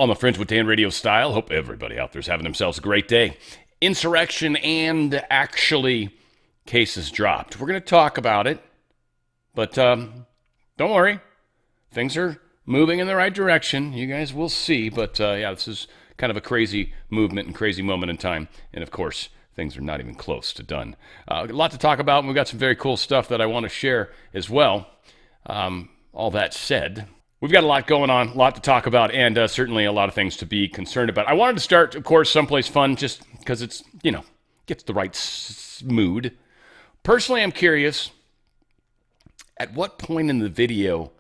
On the Fringe with Dan RadioStyle. Hope everybody out there's having themselves a great day. Insurrection and actually cases dropped. We're going to talk about it, but don't worry. Things are moving in the right direction. You guys will see, but yeah, this is kind of a crazy movement and crazy moment in time. And of course, things are not even close to done. A lot to talk about, and we've got some very cool stuff that I want to share as well. All that said, we've got a lot going on, a lot to talk about, and certainly a lot of things to be concerned about. I wanted to start, of course, someplace fun just because it's, gets the right mood. Personally, I'm curious, at what point in the video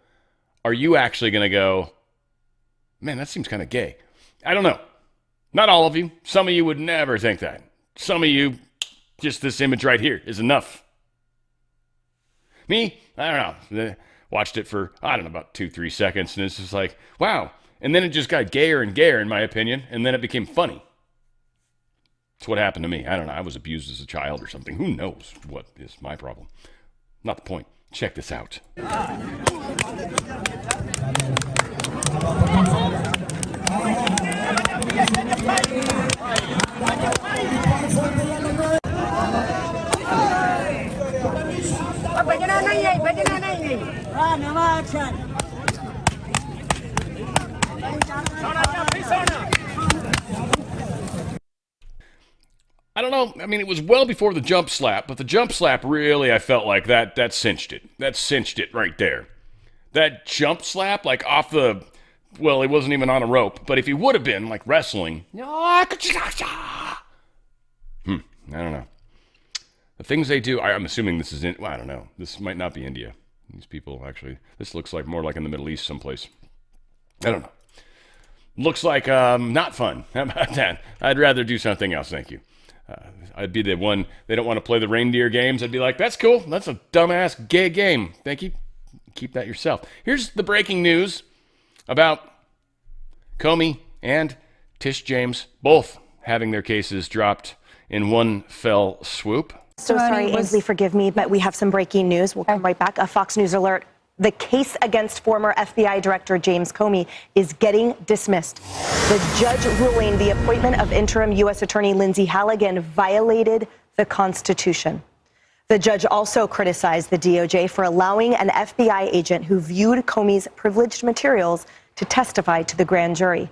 are you actually going to go, man, that seems kind of gay? I don't know. Not all of you. Some of you would never think that. Some of you, just this image right here is enough. Me, I don't know. Watched it for, about 2-3 seconds, and it's just like, wow. And then it just got gayer and gayer, in my opinion, and then it became funny. It's what happened to me. I don't know. I was abused as a child or something. Who knows what is my problem? Not the point. Check this out. I don't know. I mean, it was well before the jump slap, but the jump slap really, I felt like that cinched it. That cinched it right there. That jump slap, like off the, well, it wasn't even on a rope, but if he would have been, like wrestling, I don't know. The things they do, I'm assuming this is in, well, I don't know. This might not be India. These people actually, this looks like more like in the Middle East someplace. I don't know. Looks like not fun. How about that? I'd rather do something else, thank you. I'd be the one, they don't want to play the reindeer games. I'd be like, that's cool. That's a dumbass gay game. Thank you. Keep that yourself. Here's the breaking news about Comey and Tish James, both having their cases dropped in one fell swoop. So sorry, Ainsley, forgive me, but we have some breaking news. We'll come right back. A Fox News alert. The case against former FBI Director James Comey is getting dismissed. The judge ruling the appointment of interim U.S. Attorney Lindsay Halligan violated the Constitution. The judge also criticized the DOJ for allowing an FBI agent who viewed Comey's privileged materials to testify to the grand jury.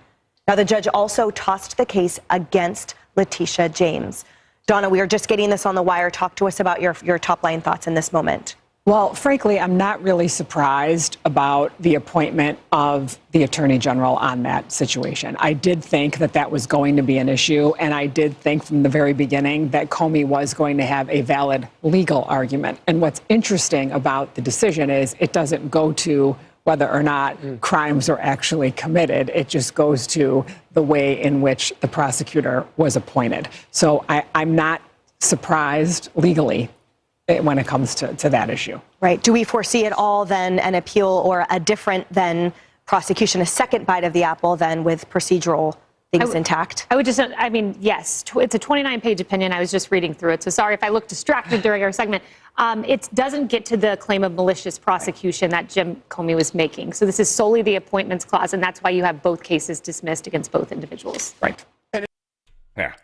Now, the judge also tossed the case against Letitia James. Donna, we are just getting this on the wire. Talk to us about your top line thoughts in this moment. Well, frankly, I'm not really surprised about the appointment of the Attorney General on that situation. I did think that was going to be an issue, and I did think from the very beginning that Comey was going to have a valid legal argument. And what's interesting about the decision is it doesn't go to whether or not crimes are actually committed. It just goes to the way in which the prosecutor was appointed. So I'm not surprised legally when it comes to that issue. Right. Do we foresee at all then an appeal or a different than prosecution, a second bite of the apple then with procedural things intact? Yes. It's a 29-page opinion. I was just reading through it. So sorry if I look distracted during our segment. It doesn't get to the claim of malicious prosecution that Jim Comey was making. So this is solely the appointments clause, and that's why you have both cases dismissed against both individuals. Right. Yeah.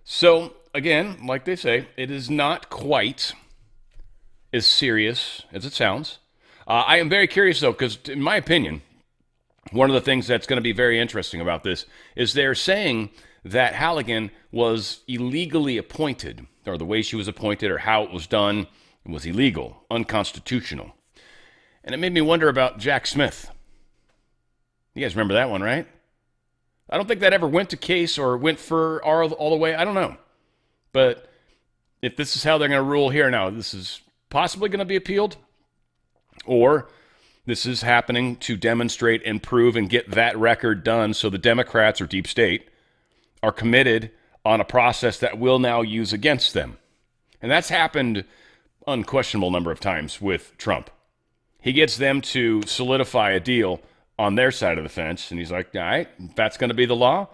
So, again, like they say, it is not quite as serious as it sounds. I am very curious, though, because in my opinion, one of the things that's going to be very interesting about this is they're saying that Halligan was illegally appointed, or the way she was appointed or how it was done was illegal, unconstitutional. And it made me wonder about Jack Smith. You guys remember that one, right? I don't think that ever went to case or went for all the way. I don't know. But if this is how they're going to rule here now, this is possibly going to be appealed, or this is happening to demonstrate and prove and get that record done so the Democrats or deep state are committed on a process that we'll now use against them. And that's happened unquestionable number of times with Trump. He gets them to solidify a deal on their side of the fence, and he's like, all right, if that's going to be the law,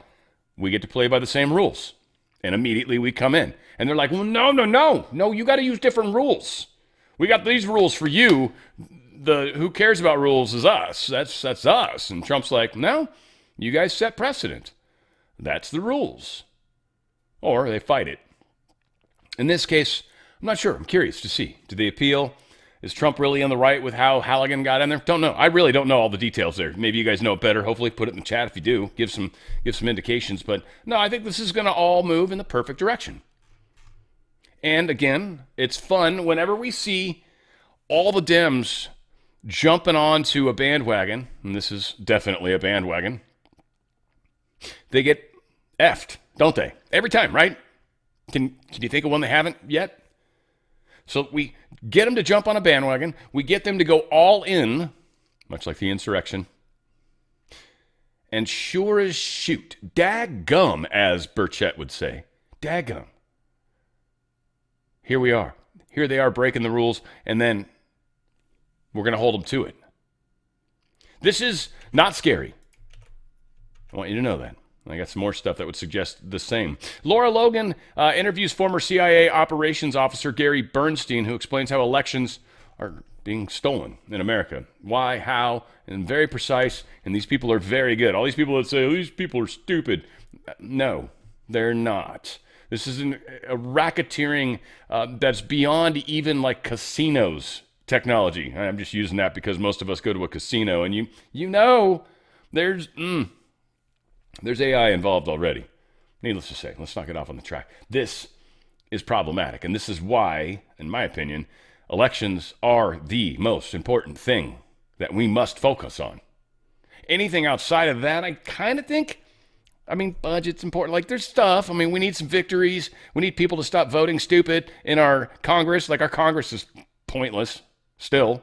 we get to play by the same rules. And immediately we come in. And they're like, well, no, you got to use different rules. We got these rules for you. The who cares about rules is us. That's us. And Trump's like, no, You guys set precedent. That's the rules. Or they fight it. In this case, I'm not sure. I'm curious to see. Do they appeal? Is Trump really in the right with how Halligan got in there? Don't know. I really don't know all the details there. Maybe you guys know it better. Hopefully put it in the chat if you do. Give some indications. But no, I think this is going to all move in the perfect direction. And again, it's fun whenever we see all the Dems jumping onto a bandwagon, and this is definitely a bandwagon. They get effed, don't they? Every time, right? Can you think of one they haven't yet? So we get them to jump on a bandwagon. We get them to go all in, much like the insurrection. And sure as shoot, daggum, as Burchett would say, daggum. Here we are. Here they are breaking the rules, and then we're going to hold them to it. This is not scary. I want you to know that. I got some more stuff that would suggest the same. Laura Logan interviews former CIA operations officer Gary Bernstein, who explains how elections are being stolen in America. Why, how, and very precise. And these people are very good. All these people that say, oh, these people are stupid. No, they're not. This is a racketeering that's beyond even like casinos technology. I'm just using that because most of us go to a casino, and you know there's AI involved already. Needless to say, let's not get off on the track. This is problematic, and this is why, in my opinion, elections are the most important thing that we must focus on. Anything outside of that, I kind of think, budget's important. Like, there's stuff. We need some victories. We need people to stop voting stupid in our Congress. Like, our Congress is pointless. Still.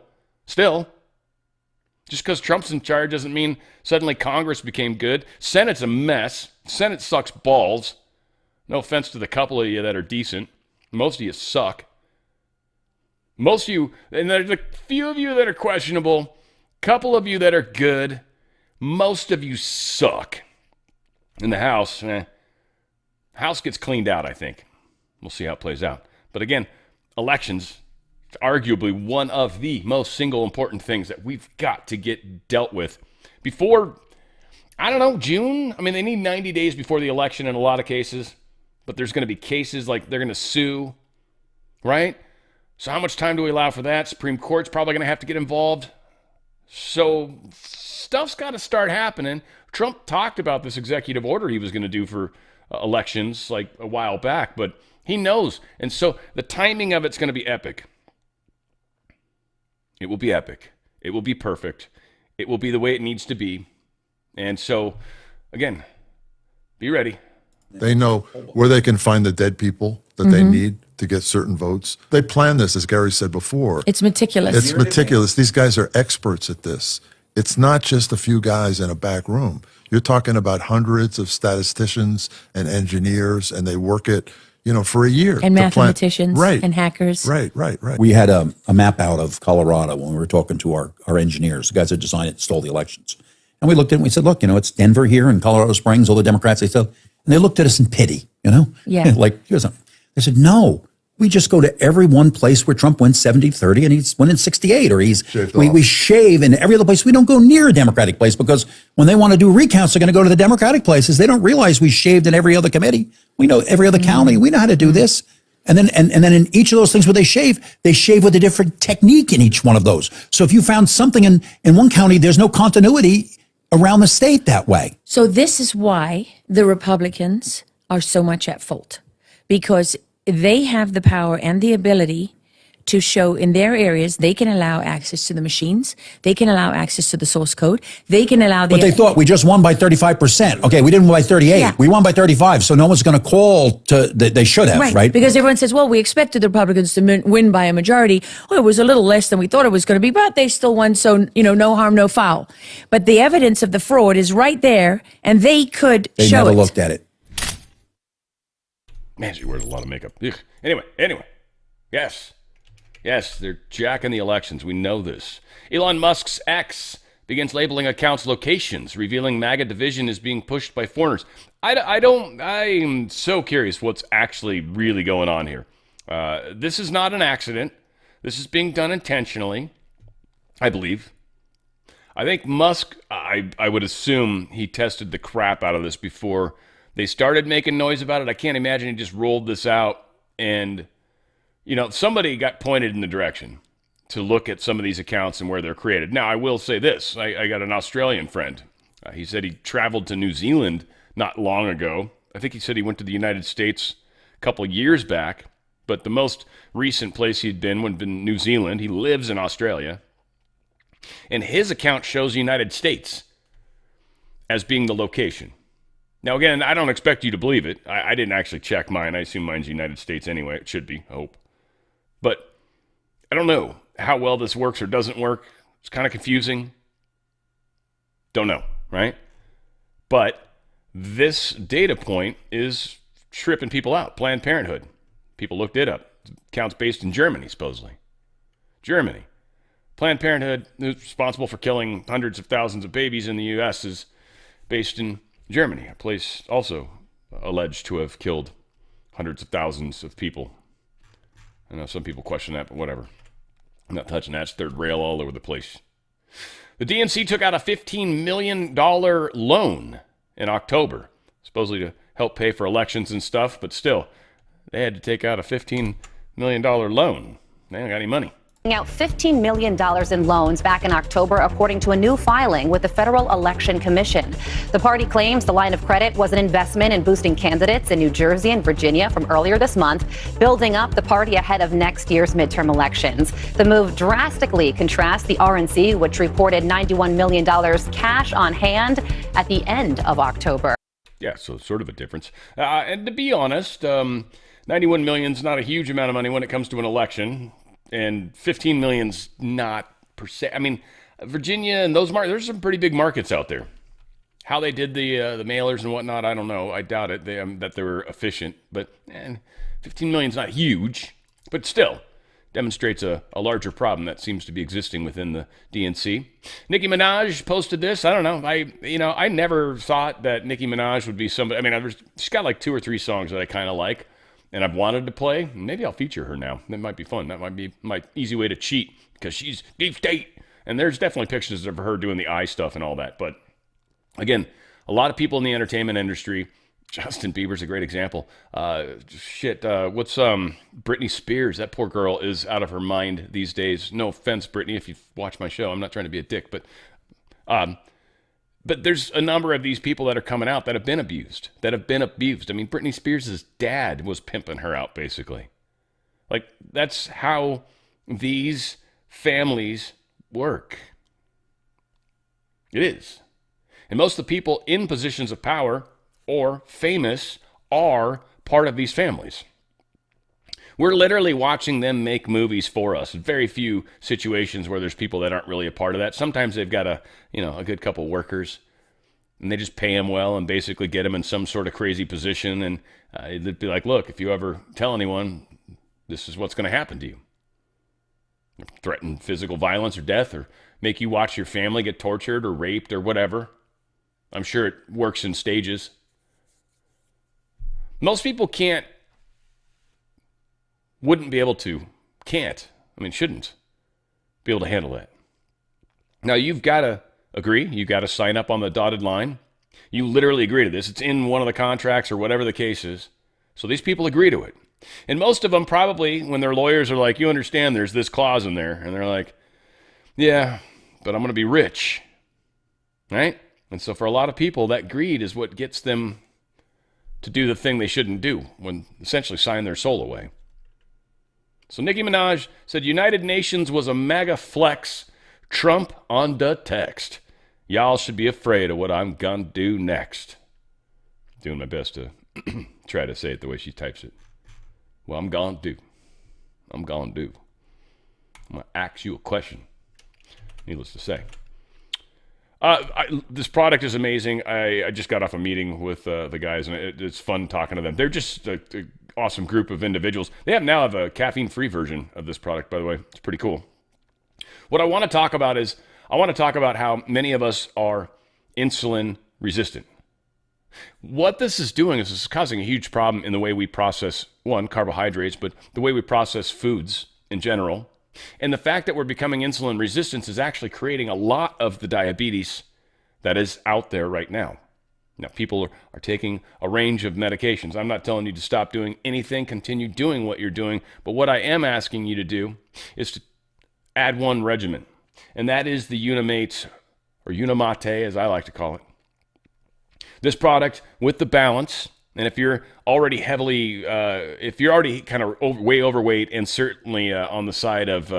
Just because Trump's in charge doesn't mean suddenly Congress became good. Senate's a mess. Senate sucks balls. No offense to the couple of you that are decent. Most of you suck. Most of you, and there's a few of you that are questionable, couple of you that are good. Most of you suck. In the House, House gets cleaned out, I think. We'll see how it plays out. But again, elections, arguably one of the most single important things that we've got to get dealt with before, June. They need 90 days before the election in a lot of cases, but there's going to be cases like they're going to sue, right? So how much time do we allow for that? Supreme Court's probably going to have to get involved. So stuff's got to start happening. Trump talked about this executive order he was going to do for elections like a while back, but he knows. And so the timing of it's going to be epic. It will be epic. It will be perfect. It will be the way it needs to be. And so, again, be ready. They know where they can find the dead people that they need to get certain votes. They plan this, as Gary said before. It's meticulous. It's meticulous. These guys are experts at this. It's not just a few guys in a back room. You're talking about hundreds of statisticians and engineers, and they work it, for a year. And mathematicians and hackers. Right. We had a map out of Colorado when we were talking to our engineers, the guys that designed it and stole the elections. And we looked at it and we said, look, it's Denver here and Colorado Springs, all the Democrats, and they looked at us in pity, Yeah. Like, here's something. They said, no, we just go to every one place where Trump wins 70-30 and he's winning 68, or we shave in every other place. We don't go near a Democratic place because when they want to do recounts, they're going to go to the Democratic places. They don't realize we shaved in every other committee. We know every other county. We know how to do this. And then and then in each of those things where they shave with a different technique in each one of those. So if you found something in one county, there's no continuity around the state that way. So this is why the Republicans are so much at fault, because they have the power and the ability to show in their areas they can allow access to the machines, they can allow access to the source code, they can allow the... But they thought we just won by 35%. Okay, we didn't win by 38. Yeah. We won by 35, so no one's going to call to... They should have, right? Because everyone says, well, we expected the Republicans to win by a majority. Well, it was a little less than we thought it was going to be, but they still won, so, no harm, no foul. But the evidence of the fraud is right there, and they could show it. They never looked at it. Man, she wears a lot of makeup. Ugh. Anyway. Yes, they're jacking the elections. We know this. Elon Musk's X begins labeling accounts locations, revealing MAGA division is being pushed by foreigners. I'm so curious what's actually really going on here. This is not an accident. This is being done intentionally, I believe. I think Musk, I would assume he tested the crap out of this before they started making noise about it. I can't imagine he just rolled this out and, somebody got pointed in the direction to look at some of these accounts and where they're created. Now, I will say this. I got an Australian friend. He said he traveled to New Zealand not long ago. I think he said he went to the United States a couple of years back, but the most recent place he'd been would have been New Zealand. He lives in Australia. And his account shows United States as being the location. Now, again, I don't expect you to believe it. I didn't actually check mine. I assume mine's United States anyway. It should be, I hope. But I don't know how well this works or doesn't work. It's kind of confusing. Don't know, right? But this data point is tripping people out. Planned Parenthood. People looked it up. Account's based in Germany, supposedly. Germany. Planned Parenthood, who's responsible for killing hundreds of thousands of babies in the U.S., is based in Germany, a place also alleged to have killed hundreds of thousands of people. I know some people question that, but whatever. I'm not touching that. It's third rail all over the place. The DNC took out a $15 million loan in October, supposedly to help pay for elections and stuff, but still, they had to take out a $15 million loan. They don't got any money. Out $15 million in loans back in October, according to a new filing with the Federal Election Commission. The party claims the line of credit was an investment in boosting candidates in New Jersey and Virginia from earlier this month, building up the party ahead of next year's midterm elections. The move drastically contrasts the RNC, which reported $91 million cash on hand at the end of October. Yeah, so sort of a difference. And to be honest, 91 million is not a huge amount of money when it comes to an election. And 15 million's not per se. I mean, Virginia and those markets, there's some pretty big markets out there. How they did the mailers and whatnot, I don't know. I doubt it that they were efficient. But 15 million's not huge, but still demonstrates a larger problem that seems to be existing within the DNC. Nicki Minaj posted this. I don't know. I never thought that Nicki Minaj would be somebody. I mean, she's got like 2 or 3 songs that I kind of like. And I've wanted to play. Maybe I'll feature her now. That might be fun. That might be my easy way to cheat because she's deep state. And there's definitely pictures of her doing the eye stuff and all that. But again, a lot of people in the entertainment industry. Justin Bieber's a great example. What's Britney Spears? That poor girl is out of her mind these days. No offense, Britney, if you've watched my show. I'm not trying to be a dick, but there's a number of these people that are coming out that have been abused. I mean, Britney Spears' dad was pimping her out, basically. Like, that's how these families work. It is. And most of the people in positions of power or famous are part of these families. We're literally watching them make movies for us. Very few situations where there's people that aren't really a part of that. Sometimes they've got a good couple workers, and they just pay them well and basically get them in some sort of crazy position. And they'd be like, look, if you ever tell anyone, this is what's going to happen to you. Threaten physical violence or death, or make you watch your family get tortured or raped or whatever. I'm sure it works in stages. Most people shouldn't be able to handle that. Now, you've got to agree. You've got to sign up on the dotted line. You literally agree to this. It's in one of the contracts or whatever the case is. So these people agree to it. And most of them probably, when their lawyers are like, you understand there's this clause in there. And they're like, yeah, but I'm going to be rich. Right? And so for a lot of people, that greed is what gets them to do the thing they shouldn't do when essentially sign their soul away. So Nicki Minaj said United Nations was a MAGA flex, Trump on the text. Y'all should be afraid of what I'm gonna do next. Doing my best to try to say it the way she types it. Well, I'm gonna do. I'm gonna ask you a question. Needless to say. This product is amazing. I just got off a meeting with the guys, and it's fun talking to them. They're just an awesome group of individuals. They now have a caffeine-free version of this product, by the way. It's pretty cool. What I want to talk about is how many of us are insulin resistant. What this is doing is it's causing a huge problem in the way we process, carbohydrates, but the way we process foods in general. And the fact that we're becoming insulin resistant is actually creating a lot of the diabetes that is out there right now. Now, people are taking a range of medications. I'm not telling you to stop doing anything, continue doing what you're doing, but what I am asking you to do is to add one regimen, and that is the Unimate, or Unimate as I like to call it. This product with the balance, and if you're already kind of way overweight and certainly on the side of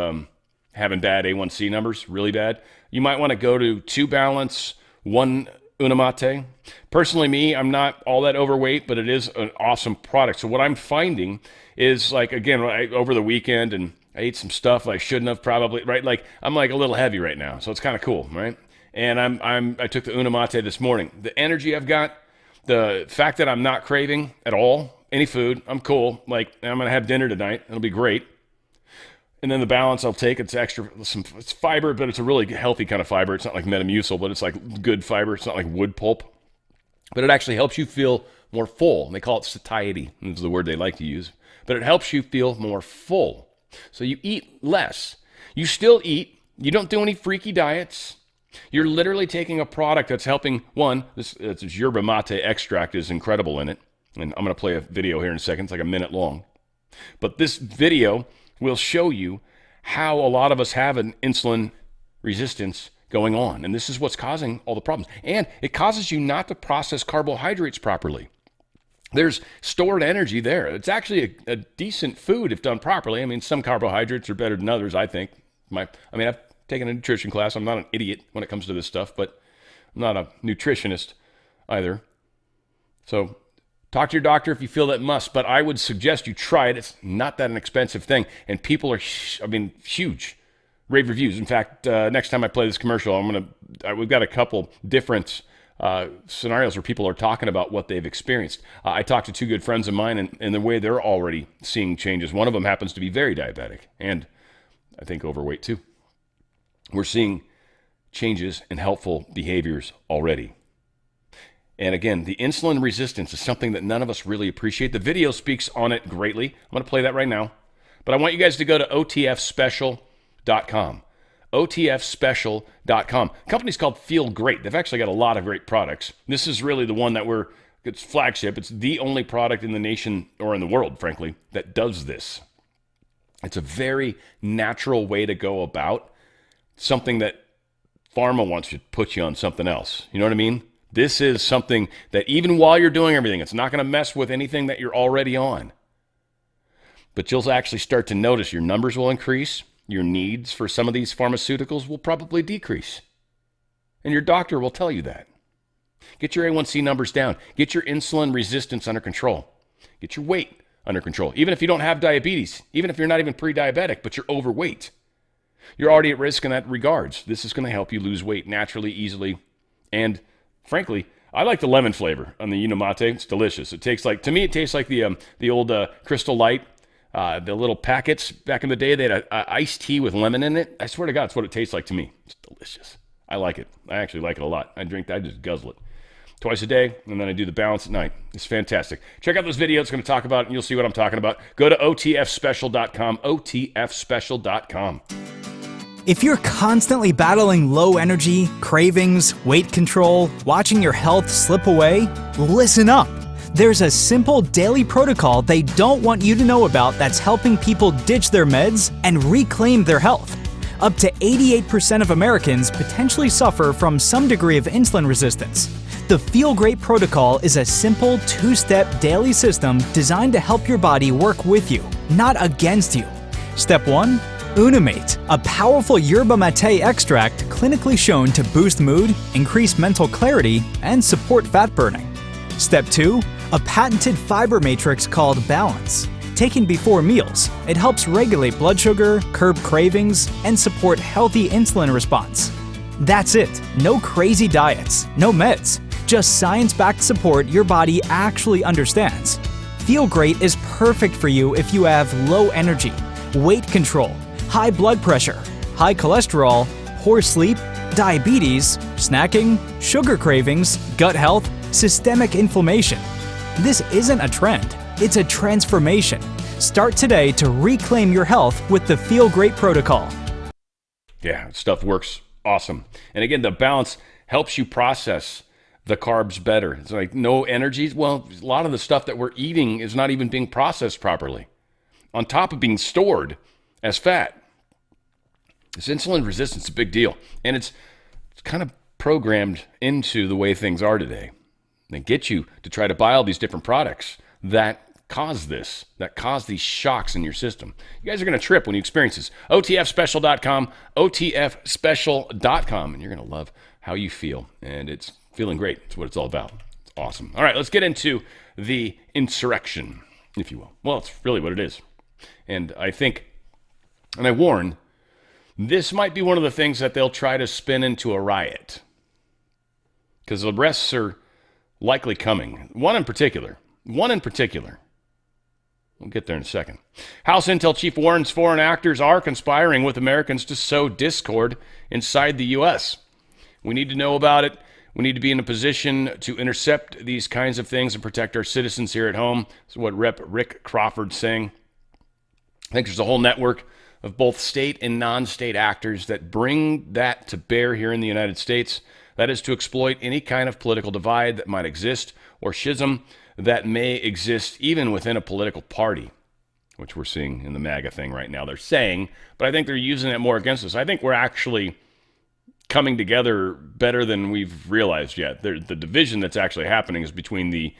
having bad A1C numbers, really bad, you might want to go to 2 balance, 1 Unimate. Personally, me, I'm not all that overweight, but it is an awesome product. So what I'm finding is, like, again, over the weekend, and I ate some stuff I shouldn't have probably, right? Like, I'm like a little heavy right now, so it's kind of cool, right? And I took the Unimate this morning. The energy I've got, the fact that I'm not craving at all any food, I'm cool. Like, I'm gonna have dinner tonight. It'll be great. And then the balance I'll take, it's extra, it's fiber, but it's a really healthy kind of fiber. It's not like Metamucil, but it's like good fiber. It's not like wood pulp. But it actually helps you feel more full. And they call it satiety. This is the word they like to use. But it helps you feel more full. So you eat less. You still eat. You don't do any freaky diets. You're literally taking a product that's helping, one, this yerba mate extract is incredible in it. And I'm going to play a video here in a second. It's like a minute long. But this video will show you how a lot of us have an insulin resistance going on. And this is what's causing all the problems. And it causes you not to process carbohydrates properly. There's stored energy there. It's actually a decent food if done properly. I mean, some carbohydrates are better than others, I think. I've taken a nutrition class. I'm not an idiot when it comes to this stuff, but I'm not a nutritionist either. So talk to your doctor if you feel that must, but I would suggest you try it. It's not that an expensive thing, and people are, huge rave reviews. In fact, next time I play this commercial, we've got a couple different scenarios where people are talking about what they've experienced. I talked to 2 good friends of mine, and the way they're already seeing changes. One of them happens to be very diabetic, and I think overweight too. We're seeing changes in helpful behaviors already. And again, the insulin resistance is something that none of us really appreciate. The video speaks on it greatly. I'm going to play that right now. But I want you guys to go to otfspecial.com. otfspecial.com. The company's called Feel Great. They've actually got a lot of great products. This is really the one that it's flagship. It's the only product in the nation, or in the world, frankly, that does this. It's a very natural way to go about something that pharma wants you to put you on something else. You know what I mean? This is something that even while you're doing everything, it's not going to mess with anything that you're already on. But you'll actually start to notice your numbers will increase. Your needs for some of these pharmaceuticals will probably decrease. And your doctor will tell you that. Get your A1C numbers down. Get your insulin resistance under control. Get your weight under control. Even if you don't have diabetes, even if you're not even pre-diabetic, but you're overweight, you're already at risk in that regards. This is going to help you lose weight naturally, easily. And frankly, I like the lemon flavor on the Unimate. It's delicious. To me, it tastes like the old Crystal Light, the little packets back in the day. They had iced tea with lemon in it. I swear to God, it's what it tastes like to me. It's delicious. I like it. I actually like it a lot. I just guzzle it twice a day, and then I do the balance at night. It's fantastic. Check out this video. It's going to talk about it, and you'll see what I'm talking about. Go to otfspecial.com, otfspecial.com. If you're constantly battling low energy, cravings, weight control, watching your health slip away, listen up. There's a simple daily protocol they don't want you to know about that's helping people ditch their meds and reclaim their health. Up to 88% of Americans potentially suffer from some degree of insulin resistance. The Feel Great protocol is a simple 2-step daily system designed to help your body work with you, not against you. Step 1. Unimate, a powerful yerba mate extract clinically shown to boost mood, increase mental clarity, and support fat burning. Step 2. A patented fiber matrix called Balance. Taken before meals, it helps regulate blood sugar, curb cravings, and support healthy insulin response. That's it. No crazy diets, no meds, just science-backed support your body actually understands. Feel Great is perfect for you if you have low energy, weight control, high blood pressure, high cholesterol, poor sleep, diabetes, snacking, sugar cravings, gut health, systemic inflammation. This isn't a trend, it's a transformation. Start today to reclaim your health with the Feel Great Protocol. Yeah, stuff works awesome. And again, the balance helps you process the carbs better. It's like no energy. Well, a lot of the stuff that we're eating is not even being processed properly, on top of being stored as fat. This insulin resistance is a big deal. And it's kind of programmed into the way things are today. They get you to try to buy all these different products that cause this, that cause these shocks in your system. You guys are going to trip when you experience this. OTFspecial.com, OTFspecial.com, and you're going to love how you feel. And it's feeling great. It's what it's all about. It's awesome. All right, let's get into the insurrection, if you will. Well, it's really what it is. And I think, and I warn, this might be one of the things that they'll try to spin into a riot, because the arrests are likely coming. One in particular. We'll get there in a second. House Intel Chief warns foreign actors are conspiring with Americans to sow discord inside the U.S. We need to know about it. We need to be in a position to intercept these kinds of things and protect our citizens here at home. That's what Rep. Rick Crawford's saying. I think there's a whole network of both state and non-state actors that bring that to bear here in the United States. That is to exploit any kind of political divide that might exist or schism that may exist even within a political party, which we're seeing in the MAGA thing right now. They're saying, but I think they're using it more against us. I think we're actually coming together better than we've realized yet. The division that's actually happening is between the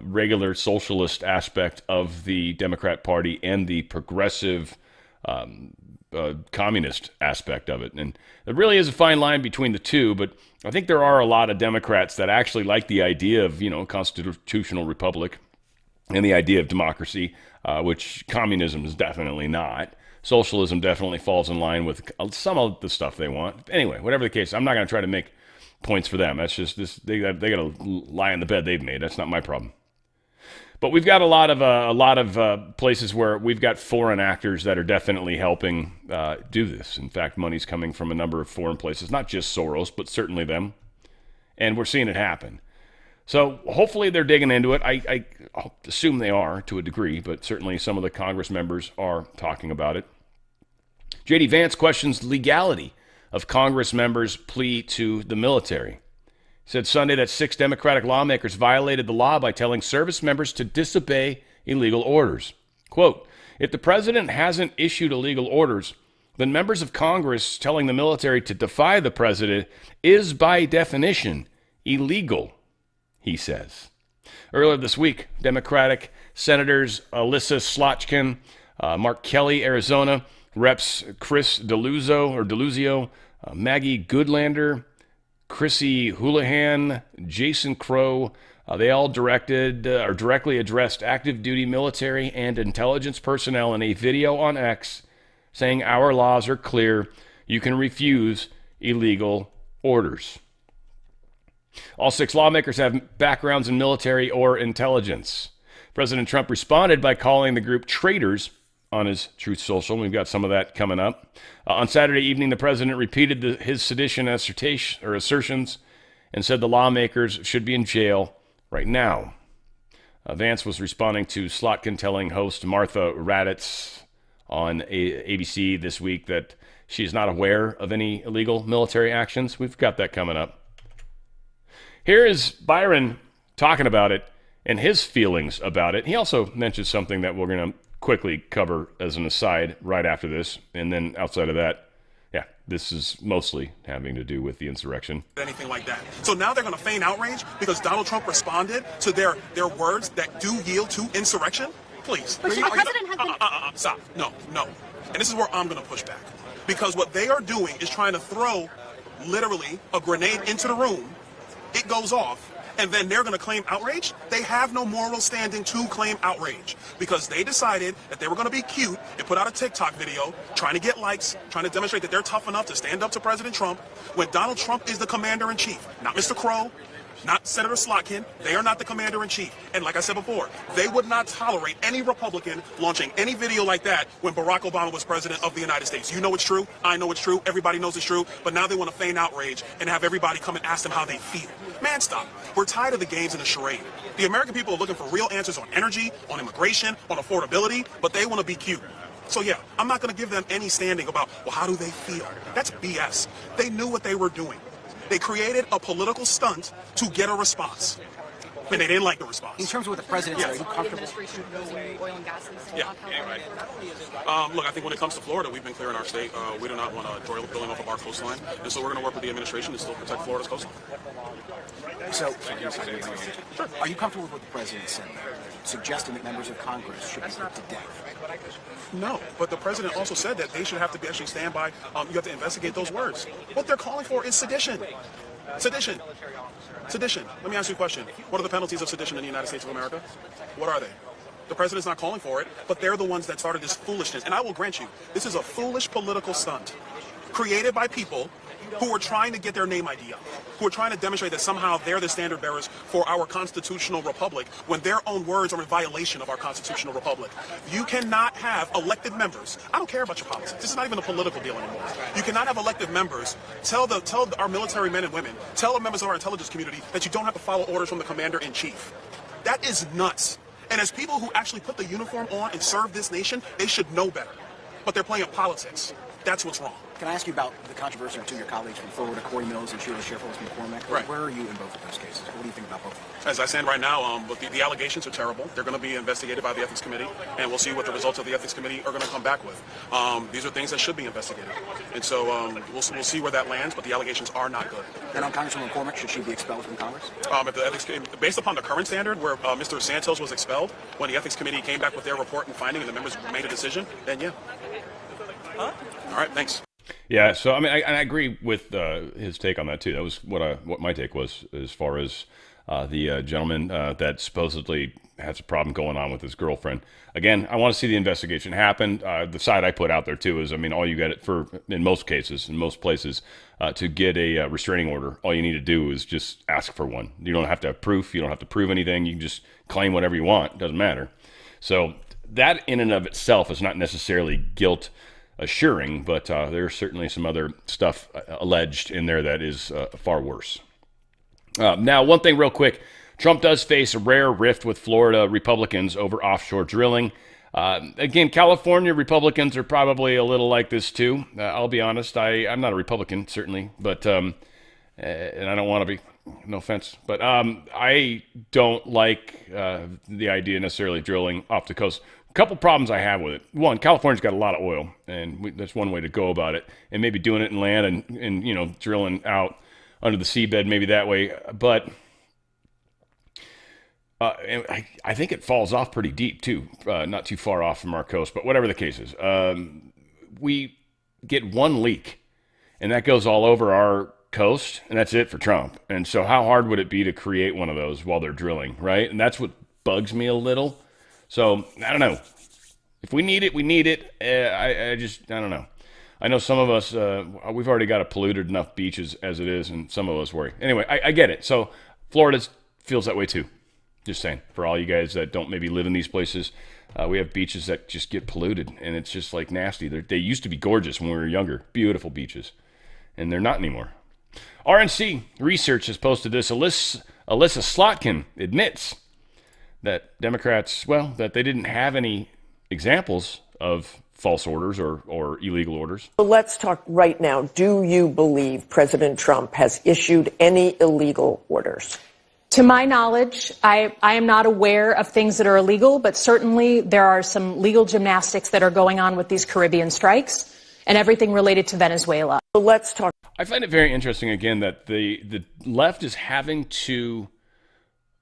regular socialist aspect of the Democrat Party and the progressive communist aspect of it. And there really is a fine line between the two, but I think there are a lot of Democrats that actually like the idea of, constitutional republic and the idea of democracy, which communism is definitely not. Socialism definitely falls in line with some of the stuff they want. Anyway, whatever the case, I'm not going to try to make points for them. That's just this. They got to lie in the bed they've made. That's not my problem. But we've got a lot of places where we've got foreign actors that are definitely helping do this. In fact, money's coming from a number of foreign places, not just Soros, but certainly them. And we're seeing it happen. So hopefully they're digging into it. I assume they are to a degree, but certainly some of the Congress members are talking about it. J.D. Vance questions the legality of Congress members' plea to the military. He said Sunday that 6 Democratic lawmakers violated the law by telling service members to disobey illegal orders. Quote, if the president hasn't issued illegal orders, then members of Congress telling the military to defy the president is by definition illegal, he says. Earlier this week, Democratic Senators Alyssa Slotkin, Mark Kelly, Arizona, Reps Chris Deluzio, Maggie Goodlander, Chrissy Houlihan, Jason Crow, they all directly addressed active duty military and intelligence personnel in a video on X saying our laws are clear. You can refuse illegal orders. All 6 lawmakers have backgrounds in military or intelligence. President Trump responded by calling the group traitors on his Truth Social. We've got some of that coming up. On Saturday evening, the president repeated his sedition assertions and said the lawmakers should be in jail right now. Vance was responding to Slotkin telling host Martha Raddatz on ABC this week that she is not aware of any illegal military actions. We've got that coming up. Here is Byron talking about it and his feelings about it. He also mentioned something that we're going to quickly cover as an aside right after this. And then outside of that, this is mostly having to do with the insurrection. Anything like that. So now they're going to feign outrage because Donald Trump responded to their words that do yield to insurrection? Please. But the president has been... Stop. No. And this is where I'm going to push back. Because what they are doing is trying to throw literally a grenade into the room. It goes off. And then they're going to claim outrage? They have no moral standing to claim outrage because they decided that they were going to be cute and put out a TikTok video trying to get likes, trying to demonstrate that they're tough enough to stand up to President Trump when Donald Trump is the commander-in-chief, not Mr. Crow, not Senator Slotkin. They are not the commander-in-chief. And like I said before, they would not tolerate any Republican launching any video like that when Barack Obama was president of the United States. You know it's true. I know it's true. Everybody knows it's true. But now they want to feign outrage and have everybody come and ask them how they feel. Man, stop. We're tired of the games and the charade. The American people are looking for real answers on energy, on immigration, on affordability, but they want to be cute. So yeah, I'm not going to give them any standing about, well, how do they feel? That's BS. They knew what they were doing. They created a political stunt to get a response. And they didn't like the response. In terms of what the president said, are you comfortable? Yeah. Anyway. Look, I think when it comes to Florida, we've been clear in our state. We do not want to oil building off of our coastline. And so we're going to work with the administration to still protect Florida's coastline. So, are you comfortable with what the president said, suggesting that members of Congress should be put to death? No, but the president also said that they should have to actually stand by. You have to investigate those words. What they're calling for is sedition. Sedition. Sedition. Let me ask you a question. What are the penalties of sedition in the United States of America? What are they? The president's not calling for it, but they're the ones that started this foolishness. And I will grant you, this is a foolish political stunt created by people who are trying to get their name ID up, who are trying to demonstrate that somehow they're the standard bearers for our constitutional republic when their own words are in violation of our constitutional republic. You cannot have elected members. I don't care about your politics. This is not even a political deal anymore. You cannot have elected members tell our military men and women, tell the members of our intelligence community that you don't have to follow orders from the commander-in-chief. That is nuts. And as people who actually put the uniform on and serve this nation, they should know better. But they're playing politics. That's what's wrong. Can I ask you about the controversy of two of your colleagues from Florida, Corey Mills and Sheila Sheffield McCormick? Right. Where are you in both of those cases? What do you think about both of them? As I stand right now, the allegations are terrible. They're going to be investigated by the Ethics Committee, and we'll see what the results of the Ethics Committee are going to come back with. These are things that should be investigated. And so we'll see where that lands, but the allegations are not good. And on Congresswoman McCormick, should she be expelled from Congress? If the Ethics Committee, based upon the current standard where Mr. Santos was expelled, when the Ethics Committee came back with their report and finding and the members made a decision, then yeah. All right, thanks. Yeah, so I mean, I agree with his take on that too. That was what my take was, as far as the gentleman that supposedly has a problem going on with his girlfriend. Again, I want to see the investigation happen. The side I put out there too is, I mean, all you get in most cases, in most places, to get a restraining order, all you need to do is just ask for one. You don't have to have proof. You don't have to prove anything. You can just claim whatever you want. It doesn't matter. So that in and of itself is not necessarily guilt assuring, but there's certainly some other stuff alleged in there that is far worse. Now, one thing real quick, Trump does face a rare rift with Florida Republicans over offshore drilling. Again, California Republicans are probably a little like this too. I'll be honest, I'm not a Republican, certainly, but and I don't want to be, no offense, but I don't like the idea necessarily drilling off the coast. Couple problems I have with it. One, California's got a lot of oil, and that's one way to go about it. And maybe doing it in land and drilling out under the seabed, maybe that way. But I think it falls off pretty deep too, not too far off from our coast. But whatever the case is, we get one leak, and that goes all over our coast, and that's it for Trump. And so, how hard would it be to create one of those while they're drilling, right? And that's what bugs me a little. So, I don't know. If we need it, we need it. I don't know. I know some of us, we've already got a polluted enough beaches as it is, and some of us worry. Anyway, I get it. So, Florida feels that way too. Just saying. For all you guys that don't maybe live in these places, we have beaches that just get polluted, and it's just like nasty. They used to be gorgeous when we were younger. Beautiful beaches. And they're not anymore. RNC Research has posted this. Alyssa Slotkin admits that Democrats, that they didn't have any examples of false orders or illegal orders. So let's talk right now. Do you believe President Trump has issued any illegal orders? To my knowledge, I am not aware of things that are illegal, but certainly there are some legal gymnastics that are going on with these Caribbean strikes and everything related to Venezuela. So let's talk. I find it very interesting, again, that the left is having to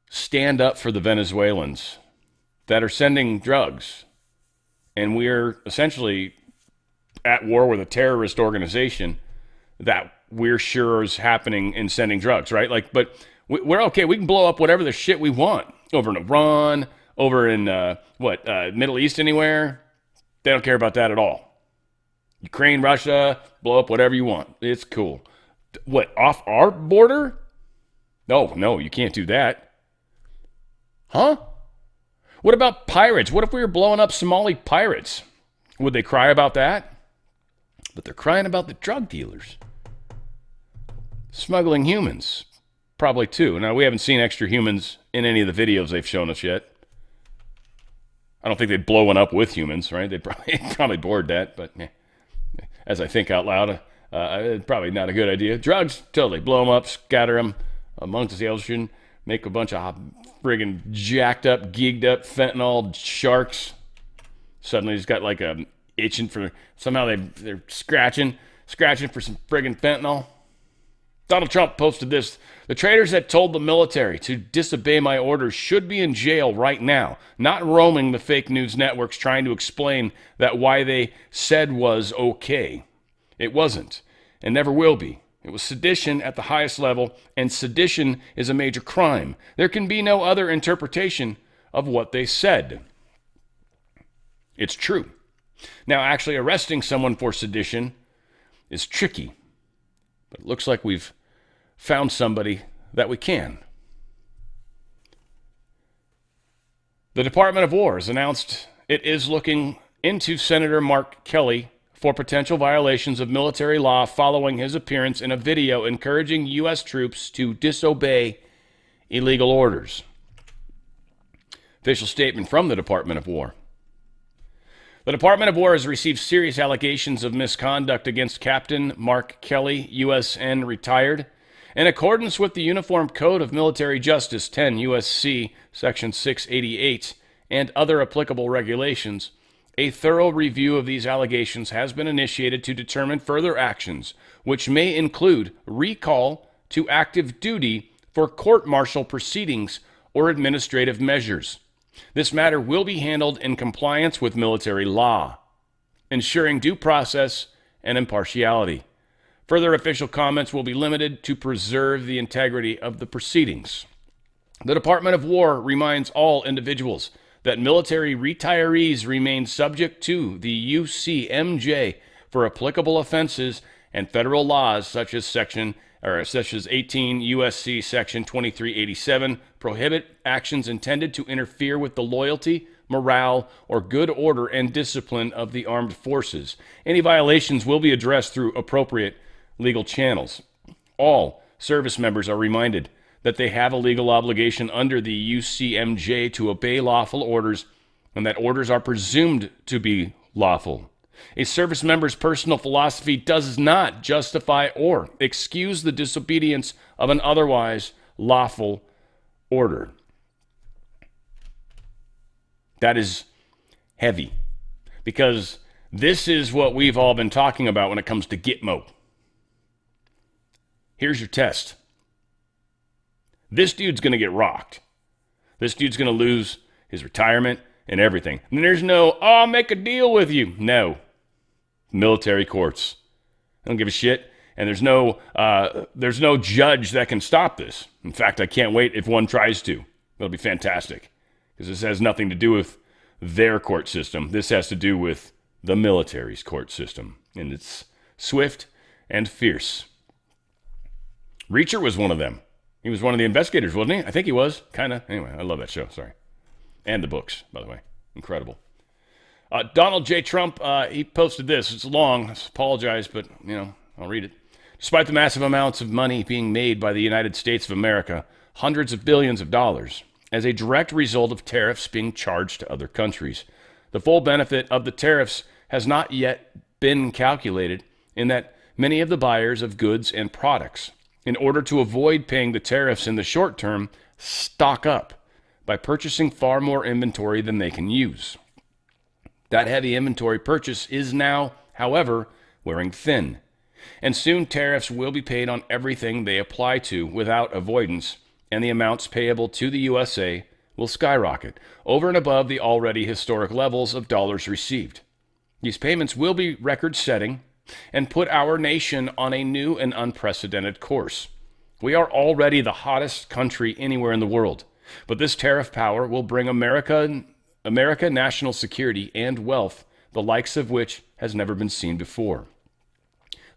stand up for the Venezuelans that are sending drugs. And we're essentially at war with a terrorist organization that we're sure is happening in sending drugs, right? But we're okay. We can blow up whatever the shit we want over in Iran, over in Middle East, anywhere. They don't care about that at all. Ukraine, Russia, blow up whatever you want. It's cool. What, off our border? No, you can't do that. Huh? What about pirates? What if we were blowing up Somali pirates? Would they cry about that? But they're crying about the drug dealers. Smuggling humans. probably too. Now, we haven't seen extra humans in any of the videos they've shown us yet. I don't think they'd blow one up with humans, right? They'd probably board that, but as I think out loud, probably not a good idea. Drugs, totally. Blow them up, scatter them amongst the ocean, make a bunch of friggin' jacked up, geeked up fentanyl sharks. Suddenly he's got like a itching for, somehow they're scratching for some friggin' fentanyl. Donald Trump posted this: the traitors that told the military to disobey my orders should be in jail right now, not roaming the fake news networks trying to explain that why they said was okay. It wasn't, and never will be. It was sedition at the highest level, and sedition is a major crime. There can be no other interpretation of what they said. It's true. Now, actually arresting someone for sedition is tricky, but it looks like we've found somebody that we can. The Department of War has announced it is looking into Senator Mark Kelly for potential violations of military law following his appearance in a video encouraging U.S. troops to disobey illegal orders. Official statement from the Department of War. The Department of War has received serious allegations of misconduct against Captain Mark Kelly, USN retired. In accordance with the Uniform Code of Military Justice 10 U.S.C. Section 688 and other applicable regulations, a thorough review of these allegations has been initiated to determine further actions, which may include recall to active duty for court-martial proceedings or administrative measures. This matter will be handled in compliance with military law, ensuring due process and impartiality. Further official comments will be limited to preserve the integrity of the proceedings. The Department of War reminds all individuals that military retirees remain subject to the UCMJ for applicable offenses and federal laws such as 18 U.S.C. Section 2387 prohibit actions intended to interfere with the loyalty, morale, or good order and discipline of the armed forces. Any violations will be addressed through appropriate legal channels. All service members are reminded that they have a legal obligation under the UCMJ to obey lawful orders and that orders are presumed to be lawful. A service member's personal philosophy does not justify or excuse the disobedience of an otherwise lawful order. That is heavy, because this is what we've all been talking about when it comes to Gitmo. Here's your test. This dude's going to get rocked. This dude's going to lose his retirement and everything. And there's no, oh, I'll make a deal with you. No. Military courts. I don't give a shit. And there's no judge that can stop this. In fact, I can't wait if one tries to. It'll be fantastic. Because this has nothing to do with their court system. This has to do with the military's court system. And it's swift and fierce. Reacher was one of them. He was one of the investigators, wasn't he? I think he was. Kind of. Anyway, I love that show. Sorry. And the books, by the way. Incredible. Donald J. Trump, he posted this. It's long. I apologize, but, I'll read it. Despite the massive amounts of money being made by the United States of America, hundreds of billions of dollars, as a direct result of tariffs being charged to other countries, the full benefit of the tariffs has not yet been calculated in that many of the buyers of goods and products, in order to avoid paying the tariffs in the short term, stock up by purchasing far more inventory than they can use. That heavy inventory purchase is now, however, wearing thin, and soon tariffs will be paid on everything they apply to without avoidance, and the amounts payable to the USA will skyrocket over and above the already historic levels of dollars received. These payments will be record-setting and put our nation on a new and unprecedented course. We are already the hottest country anywhere in the world, but this tariff power will bring America national security and wealth, the likes of which has never been seen before.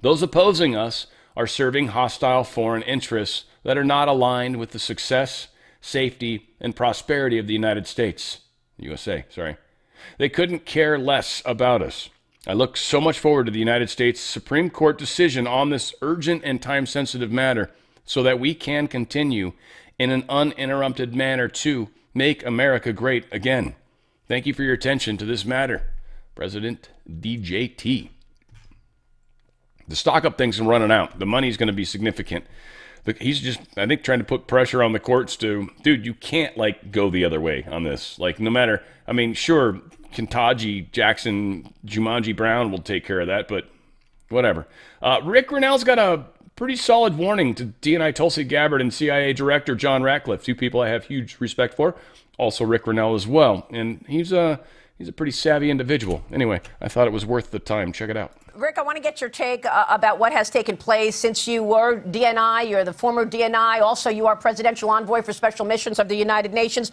Those opposing us are serving hostile foreign interests that are not aligned with the success, safety, and prosperity of the United States. USA. They couldn't care less about us. I look so much forward to the United States Supreme Court decision on this urgent and time-sensitive matter so that we can continue in an uninterrupted manner to make America great again. Thank you for your attention to this matter. President DJT. The stock up thing's running out. The money's going to be significant. He's just, I think, trying to put pressure on the courts to, dude, you can't, like, go the other way on this. Like, no matter, I mean, sure, Kentucky, Jackson, Jumanji Brown will take care of that, but whatever. Rick Grinnell's got a pretty solid warning to DNI Tulsi Gabbard and CIA Director John Ratcliffe, two people I have huge respect for. Also Rick Grinnell as well. And he's a pretty savvy individual. Anyway, I thought it was worth the time. Check it out. Rick, I want to get your take about what has taken place since you were DNI. You're the former DNI. Also, you are presidential envoy for special missions of the United Nations.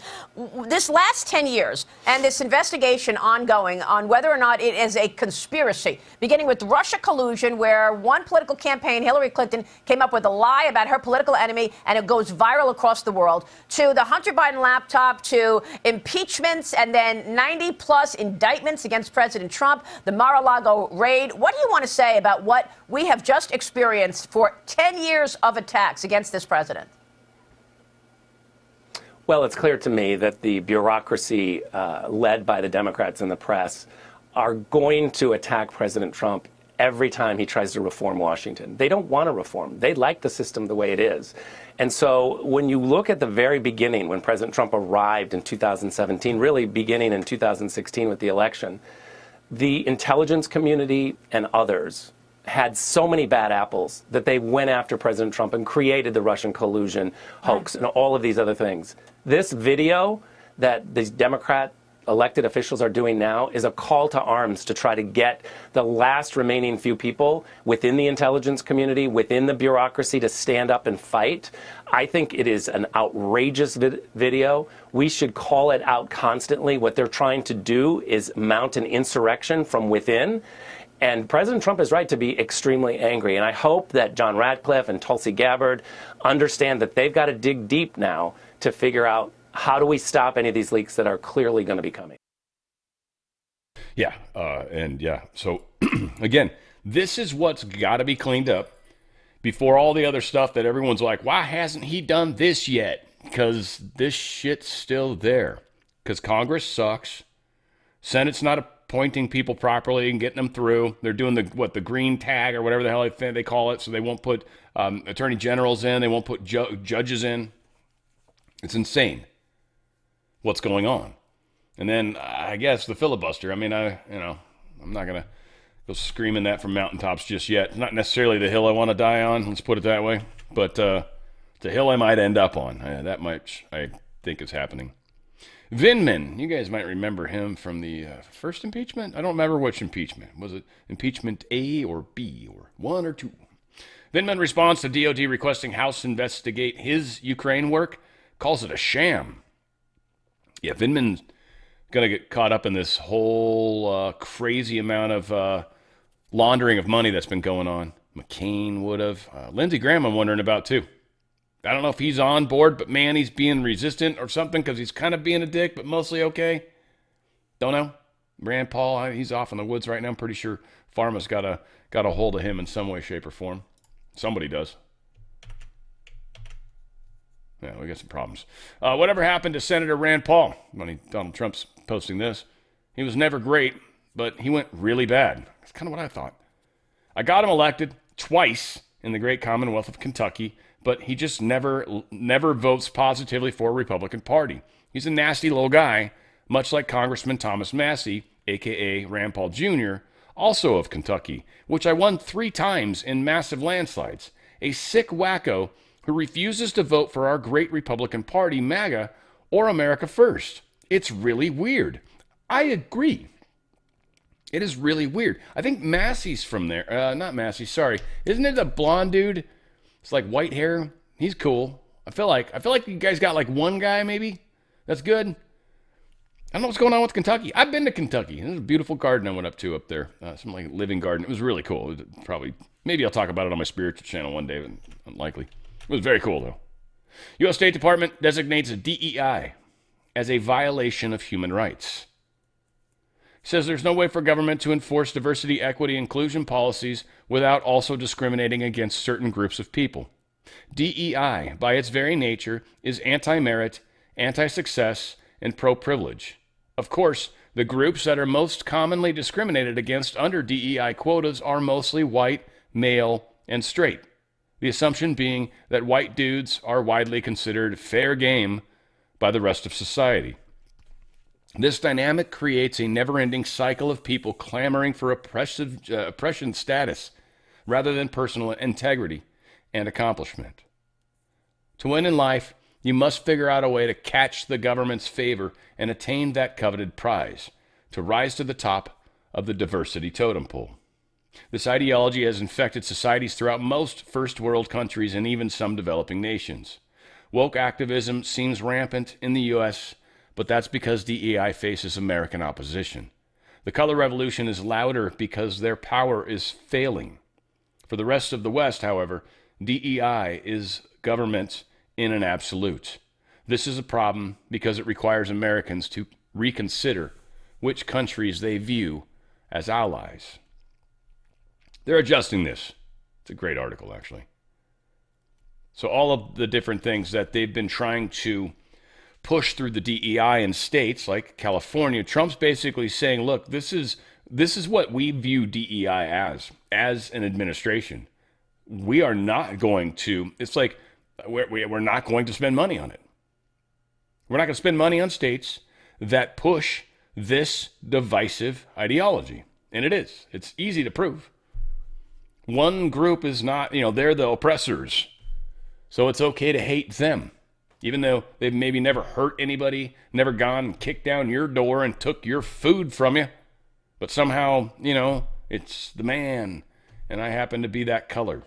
This last 10 years and this investigation ongoing on whether or not it is a conspiracy, beginning with Russia collusion, where one political campaign, Hillary Clinton, came up with a lie about her political enemy, and it goes viral across the world, to the Hunter Biden laptop, to impeachments, and then 90-plus indictments against President Trump, the Mar-a-Lago raid. What do you want to say about what we have just experienced for 10 years of attacks against this president? Well, it's clear to me that the bureaucracy led by the Democrats and the press are going to attack President Trump every time he tries to reform Washington. They don't want to reform. They like the system the way it is. And so when you look at the very beginning, when President Trump arrived in 2017, really beginning in 2016 with the election, the intelligence community and others had so many bad apples that they went after President Trump and created the Russian collusion hoax and all of these other things. This video that these Democrat elected officials are doing now is a call to arms to try to get the last remaining few people within the intelligence community, within the bureaucracy, to stand up and fight. I think it is an outrageous video. We should call it out constantly. What they're trying to do is mount an insurrection from within. And President Trump is right to be extremely angry. And I hope that John Ratcliffe and Tulsi Gabbard understand that they've got to dig deep now to figure out, how do we stop any of these leaks that are clearly going to be coming? Yeah. So, again, this is what's got to be cleaned up before all the other stuff that everyone's like, why hasn't he done this yet? Because this shit's still there. Because Congress sucks. Senate's not appointing people properly and getting them through. They're doing the green tag or whatever the hell they call it. So they won't put attorney generals in. They won't put judges in. It's insane what's going on. And then I guess the filibuster. I mean, I'm not going to go screaming that from mountaintops just yet. It's not necessarily the hill I want to die on, let's put it that way. But the hill I might end up on. That much I think is happening. Vindman, you guys might remember him from the first impeachment. I don't remember which impeachment. Was it impeachment A or B or 1 or 2? Vindman responds to DOD requesting House investigate his Ukraine work, calls it a sham. Yeah, Vindman's going to get caught up in this whole crazy amount of laundering of money that's been going on. McCain would have. Lindsey Graham I'm wondering about too. I don't know if he's on board, but man, he's being resistant or something because he's kind of being a dick, but mostly okay. Don't know. Rand Paul, he's off in the woods right now. I'm pretty sure Pharma's got a hold of him in some way, shape, or form. Somebody does. Yeah, we got some problems. Whatever happened to Senator Rand Paul? Donald Trump's posting this. He was never great, but he went really bad. That's kind of what I thought. I got him elected twice in the great Commonwealth of Kentucky, but he just never votes positively for a Republican Party. He's a nasty little guy, much like Congressman Thomas Massie, a.k.a. Rand Paul Jr., also of Kentucky, which I won 3 times in massive landslides. A sick wacko who refuses to vote for our great Republican Party, MAGA, or America First. It's really weird. I agree. It is really weird. I think Massey's from there. Not Massey, sorry. Isn't it a blonde dude? It's like white hair. He's cool. I feel like you guys got like one guy maybe. That's good. I don't know what's going on with Kentucky. I've been to Kentucky. There's a beautiful garden I went up to up there. Some like living garden. It was really cool. Maybe I'll talk about it on my spiritual channel one day, but unlikely. It was very cool, though. U.S. State Department designates DEI as a violation of human rights. It says there's no way for government to enforce diversity, equity, inclusion policies without also discriminating against certain groups of people. DEI, by its very nature, is anti-merit, anti-success, and pro-privilege. Of course, the groups that are most commonly discriminated against under DEI quotas are mostly white, male, and straight. The assumption being that white dudes are widely considered fair game by the rest of society. This dynamic creates a never-ending cycle of people clamoring for oppression status rather than personal integrity and accomplishment. To win in life, you must figure out a way to catch the government's favor and attain that coveted prize, to rise to the top of the diversity totem pole. This ideology has infected societies throughout most first world countries and even some developing nations. Woke activism seems rampant in the U.S., but that's because DEI faces American opposition. The color revolution is louder because their power is failing. For the rest of the West, however, DEI is government in an absolute. This is a problem because it requires Americans to reconsider which countries they view as allies. They're adjusting this. It's a great article, actually. So all of the different things that they've been trying to push through the DEI in states like California, Trump's basically saying, look, this is what we view DEI as an administration. We are not going to, it's like, we're not going to spend money on it. We're not going to spend money on states that push this divisive ideology. And it is. It's easy to prove. One group is not, they're the oppressors. So it's okay to hate them. Even though they've maybe never hurt anybody, never gone and kicked down your door and took your food from you. But somehow, it's the man. And I happen to be that color.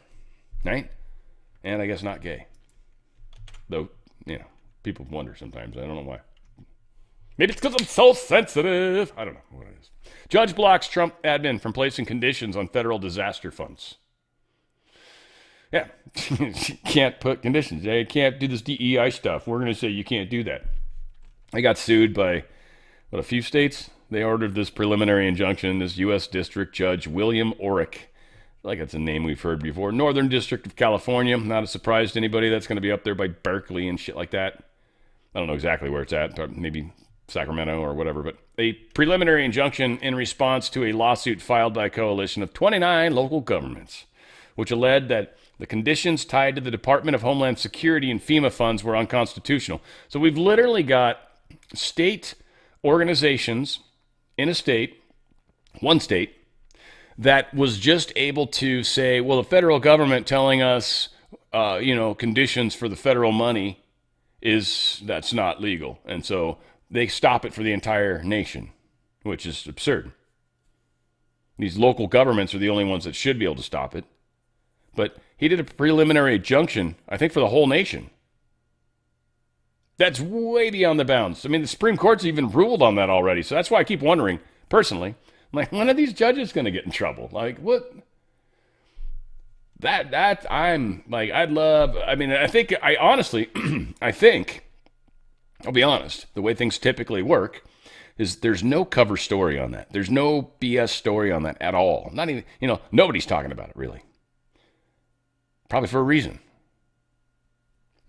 Right? And I guess not gay. Though, people wonder sometimes. I don't know why. Maybe it's because I'm so sensitive. I don't know what it is. Judge blocks Trump admin from placing conditions on federal disaster funds. Yeah, you can't put conditions. You can't do this DEI stuff. We're going to say you can't do that. I got sued by, a few states? They ordered this preliminary injunction. This U.S. District Judge William Orrick. I feel like that's a name we've heard before. Northern District of California. Not a surprise to anybody. That's going to be up there by Berkeley and shit like that. I don't know exactly where it's at. Maybe Sacramento or whatever. But a preliminary injunction in response to a lawsuit filed by a coalition of 29 local governments, which alleged that the conditions tied to the Department of Homeland Security and FEMA funds were unconstitutional. So we've literally got state organizations in a state, one state, that was just able to say, well, the federal government telling us, conditions for the federal money that's not legal. And so they stop it for the entire nation, which is absurd. These local governments are the only ones that should be able to stop it. But he did a preliminary injunction, I think, for the whole nation. That's way beyond the bounds. I mean, the Supreme Court's even ruled on that already. So that's why I keep wondering, personally, when are these judges going to get in trouble? What? I'll be honest, the way things typically work is there's no cover story on that. There's no BS story on that at all. Not even, nobody's talking about it, really. Probably for a reason.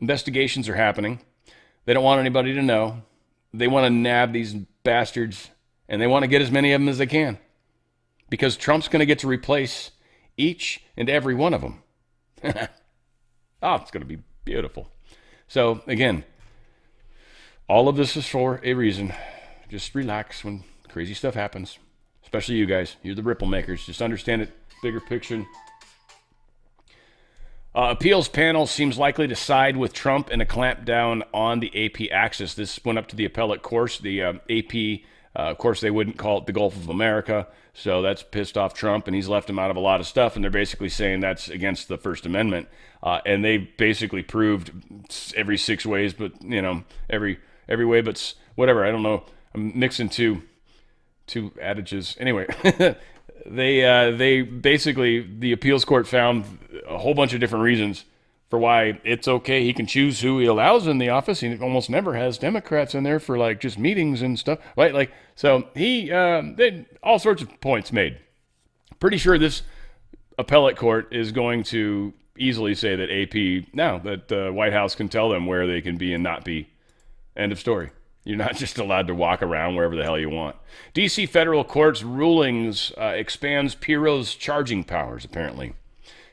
Investigations are happening. They don't want anybody to know. They want to nab these bastards, and they want to get as many of them as they can. Because Trump's going to get to replace each and every one of them. It's going to be beautiful. So, again, all of this is for a reason. Just relax when crazy stuff happens. Especially you guys. You're the ripple makers. Just understand it. Bigger picture. Appeals panel seems likely to side with Trump in a clampdown on the AP axis. This went up to the appellate course. The AP, of course, they wouldn't call it the Gulf of America. So that's pissed off Trump, and he's left him out of a lot of stuff. And they're basically saying that's against the First Amendment. And they basically proved every 6 ways, but, every way but whatever. I don't know. I'm mixing two adages. Anyway, they basically, the appeals court found a whole bunch of different reasons for why it's okay. He can choose who he allows in the office. He almost never has Democrats in there for just meetings and stuff, right? So he, all sorts of points made. Pretty sure this appellate court is going to easily say that the White House can tell them where they can be and not be. End of story. You're not just allowed to walk around wherever the hell you want. D.C. federal court's rulings expands Piro's charging powers, apparently.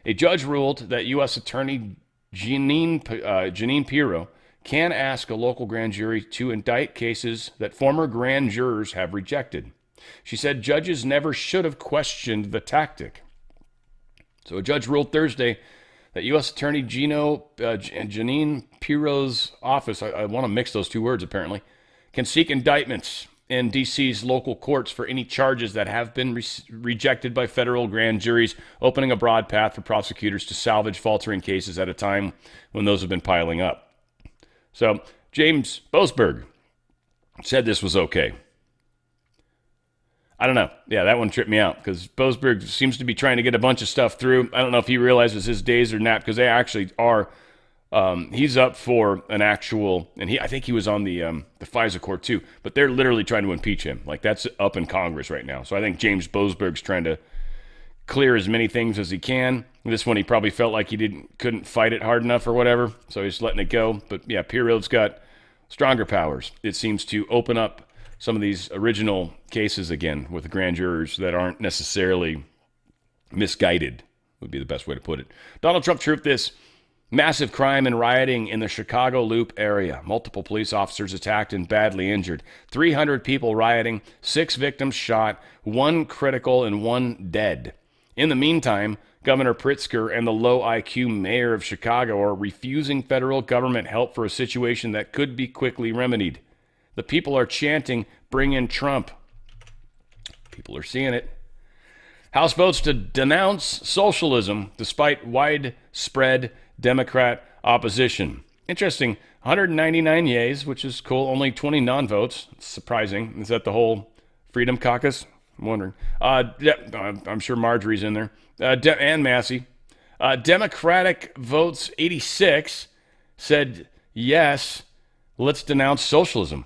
A judge ruled that U.S. Attorney Jeanine Pirro can ask a local grand jury to indict cases that former grand jurors have rejected. She said judges never should have questioned the tactic. So a judge ruled Thursday that U.S. Attorney Jeanine Pirro's office, I want to mix those two words apparently, can seek indictments in D.C.'s local courts for any charges that have been rejected by federal grand juries, opening a broad path for prosecutors to salvage faltering cases at a time when those have been piling up. So James Boasberg said this was okay. I don't know. Yeah, that one tripped me out because Boasberg seems to be trying to get a bunch of stuff through. I don't know if he realizes his days are not, because they actually are. He's up for an actual, and I think he was on the FISA court too, but they're literally trying to impeach him. Like, that's up in Congress right now. So I think James Boasberg's trying to clear as many things as he can. This one, he probably felt like he couldn't fight it hard enough or whatever, so he's letting it go. But yeah, Pirro's got stronger powers. It seems to open up some of these original cases again with the grand jurors that aren't necessarily misguided, would be the best way to put it. Donald Trump trooped this. Massive crime and rioting in the Chicago Loop area. Multiple police officers attacked and badly injured. 300 people rioting, 6 victims shot, 1 critical and 1 dead. In the meantime, Governor Pritzker and the low IQ mayor of Chicago are refusing federal government help for a situation that could be quickly remedied. The people are chanting, "Bring in Trump." People are seeing it. House votes to denounce socialism despite widespread Democrat opposition. Interesting. 199 yays, which is cool. Only 20 non-votes. It's surprising. Is that the whole Freedom Caucus? I'm wondering. I'm sure Marjorie's in there. And Massey. Democratic votes 86 said yes, let's denounce socialism.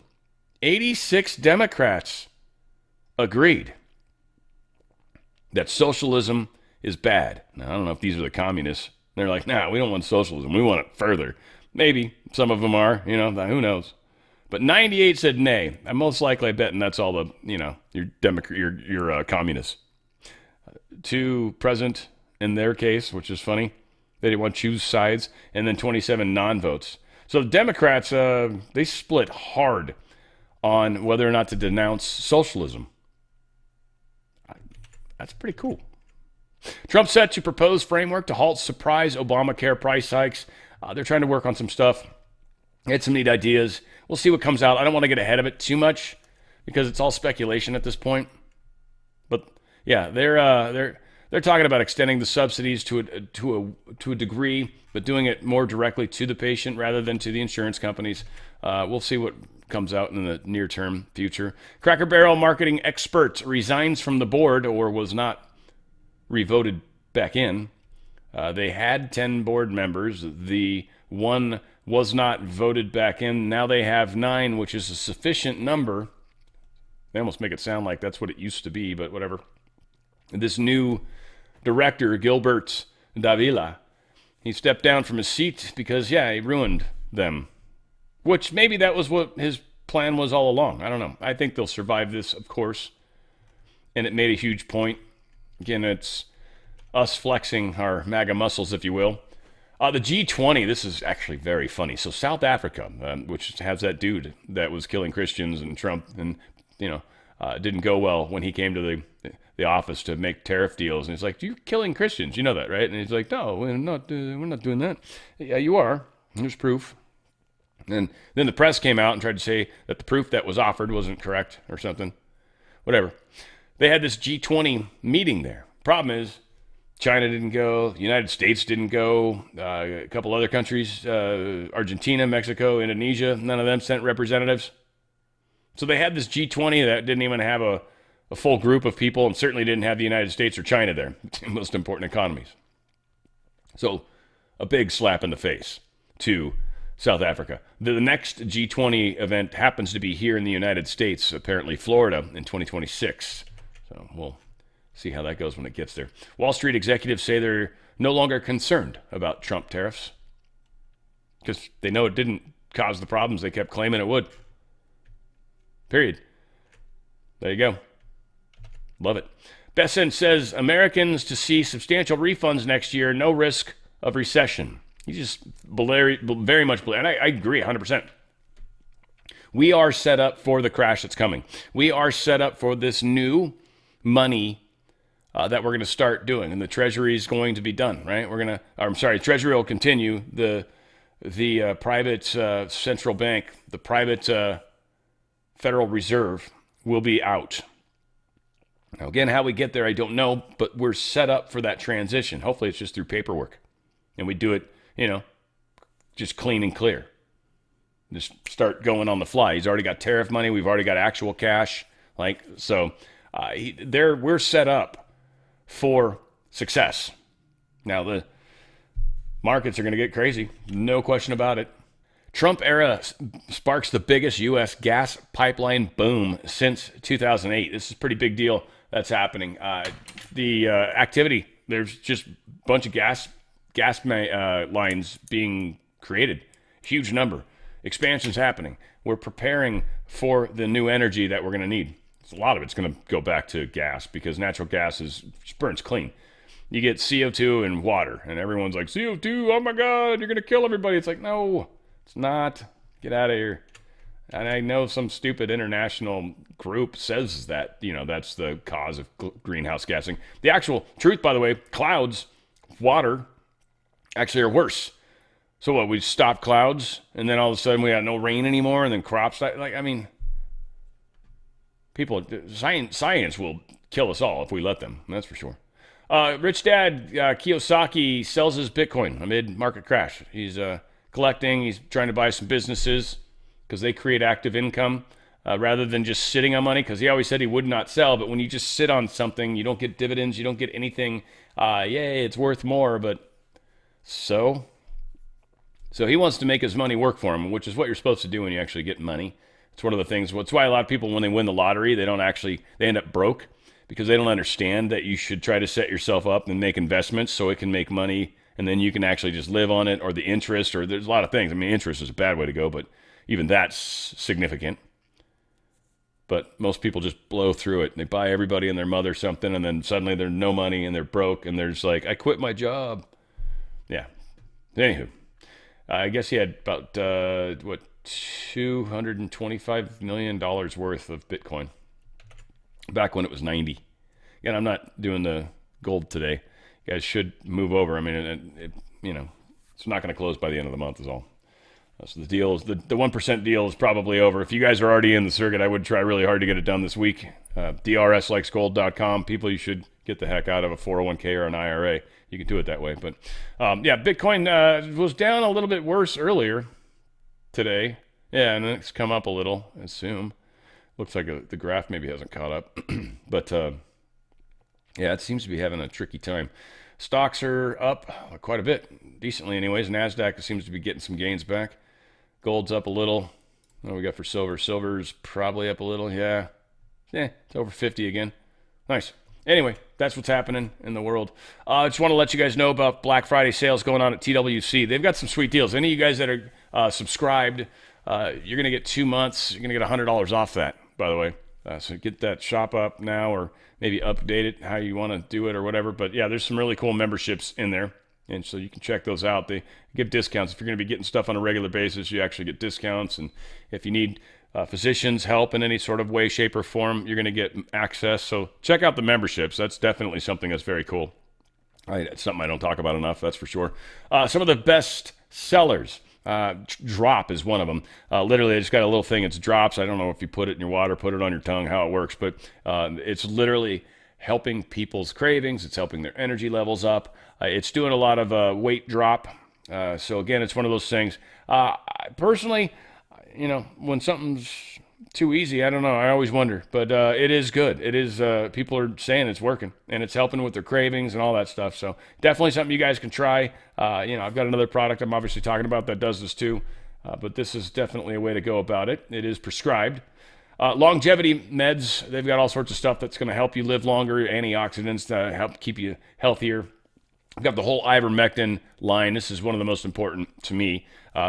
86 Democrats agreed that socialism is bad. Now, I don't know if these are the communists. They're like, nah, we don't want socialism. We want it further. Maybe some of them are, who knows. But 98 said nay. I'm most likely betting that's all the, your communists. 2 present in their case, which is funny. They didn't want to choose sides. And then 27 non-votes. So the Democrats, they split hard on whether or not to denounce socialism. That's pretty cool. Trump set to propose framework to halt surprise Obamacare price hikes. They're trying to work on some stuff. Had some neat ideas. We'll see what comes out. I don't want to get ahead of it too much because it's all speculation at this point. But yeah, they're talking about extending the subsidies to a degree, but doing it more directly to the patient rather than to the insurance companies. We'll see what comes out in the near-term future. Cracker Barrel marketing expert resigns from the board or was not revoted back in. They had 10 board members. The one was not voted back in. Now they have 9, which is a sufficient number. They almost make it sound like that's what it used to be, but whatever. This new director, Gilbert Davila, he stepped down from his seat because, he ruined them. Which maybe that was what his plan was all along. I don't know. I think they'll survive this, of course. And it made a huge point. Again, it's us flexing our MAGA muscles, if you will. The G20, this is actually very funny. So South Africa, which has that dude that was killing Christians and Trump, and, didn't go well when he came to the office to make tariff deals. And he's like, you're killing Christians. You know that, right? And he's like, no, we're not doing that. Yeah, you are. Here's proof. And then the press came out and tried to say that the proof that was offered wasn't correct or something. Whatever. They had this G20 meeting there. Problem is, China didn't go, the United States didn't go, a couple other countries, Argentina, Mexico, Indonesia, none of them sent representatives. So they had this G20 that didn't even have a full group of people and certainly didn't have the United States or China there, two most important economies. So a big slap in the face to South Africa. The next G20 event happens to be here in the United States, apparently Florida, in 2026. So we'll see how that goes when it gets there. Wall Street executives say they're no longer concerned about Trump tariffs because they know it didn't cause the problems they kept claiming it would. Period. There you go. Love it. Besson says Americans to see substantial refunds next year, no risk of recession. He's just very much, and I agree 100%. We are set up for the crash that's coming. We are set up for this new money that we're going to start doing, and the Treasury is going to be done, right? Treasury will continue. The private central bank, the private Federal Reserve will be out. Now, again, how we get there, I don't know, but we're set up for that transition. Hopefully it's just through paperwork, and we do it, just clean and clear. Just start going on the fly. He's already got tariff money. We've already got actual cash. We're set up for success. Now, the markets are going to get crazy. No question about it. Trump era sparks the biggest U.S. gas pipeline boom since 2008. This is a pretty big deal that's happening. The activity, there's just a bunch of gas lines being created. Huge number. Expansion's happening. We're preparing for the new energy that we're going to need. A lot of it's going to go back to gas because natural gas just burns clean. You get CO2 and water, and everyone's like, CO2, oh my God, you're going to kill everybody. It's like, no, it's not. Get out of here. And I know some stupid international group says that, that's the cause of greenhouse gassing. The actual truth, by the way, clouds, water, actually are worse. So what, we stop clouds, and then all of a sudden we got no rain anymore, and then crops die? Science will kill us all if we let them, that's for sure. Rich Dad Kiyosaki sells his Bitcoin amid market crash. He's collecting, he's trying to buy some businesses because they create active income rather than just sitting on money, because he always said he would not sell, but when you just sit on something, you don't get dividends, you don't get anything. Yay, it's worth more, but so he wants to make his money work for him, which is what you're supposed to do when you actually get money. It's one of the things. It's why a lot of people, when they win the lottery, they end up broke because they don't understand that you should try to set yourself up and make investments so it can make money, and then you can actually just live on it, or the interest, or there's a lot of things. I mean, interest is a bad way to go, but even that's significant. But most people just blow through it. They buy everybody and their mother something, and then suddenly there's no money and they're broke, and they're just like, I quit my job. Yeah. Anywho. I guess he had about, $225 million worth of Bitcoin back when it was 90. Again, I'm not doing the gold today. You guys should move over. I mean, it's not going to close by the end of the month is all. So the deal is, the 1% deal is probably over. If you guys are already in the circuit, I would try really hard to get it done this week. DRSlikesgold.com. People, you should get the heck out of a 401k or an IRA. You can do it that way. But Bitcoin was down a little bit worse earlier today. Yeah, and then it's come up a little, I assume. Looks like the graph maybe hasn't caught up. But it seems to be having a tricky time. Stocks are up quite a bit, decently anyways. NASDAQ seems to be getting some gains back. Gold's up a little. What do we got for silver? Silver's probably up a little, yeah. It's over 50 again. Nice. Anyway, that's what's happening in the world. I just want to let you guys know about Black Friday sales going on at TWC. They've got some sweet deals. Any of you guys that are subscribed, you're going to get 2 months. You're going to get $100 off that, by the way. So get that shop up now, or maybe update it how you want to do it or whatever. But yeah, there's some really cool memberships in there. And so you can check those out. They give discounts. If you're going to be getting stuff on a regular basis, you actually get discounts. And if you need physicians' help in any sort of way, shape, or form, you're going to get access. So check out the memberships. That's definitely something that's very cool. It's something I don't talk about enough, that's for sure. Some of the best sellers. Drop is one of them. Literally, I just got a little thing. It's drops. I don't know if you put it in your water, put it on your tongue, how it works, but it's literally helping people's cravings. It's helping their energy levels up. It's doing a lot of weight drop. So again, it's one of those things. Personally, when something's too easy, I don't know. I always wonder, but it is good. It is. People are saying it's working, and it's helping with their cravings and all that stuff. So definitely something you guys can try. I've got another product I'm obviously talking about that does this too, but this is definitely a way to go about it. It is prescribed. Longevity meds, they've got all sorts of stuff that's going to help you live longer, antioxidants to help keep you healthier. I've got the whole ivermectin line. This is one of the most important to me.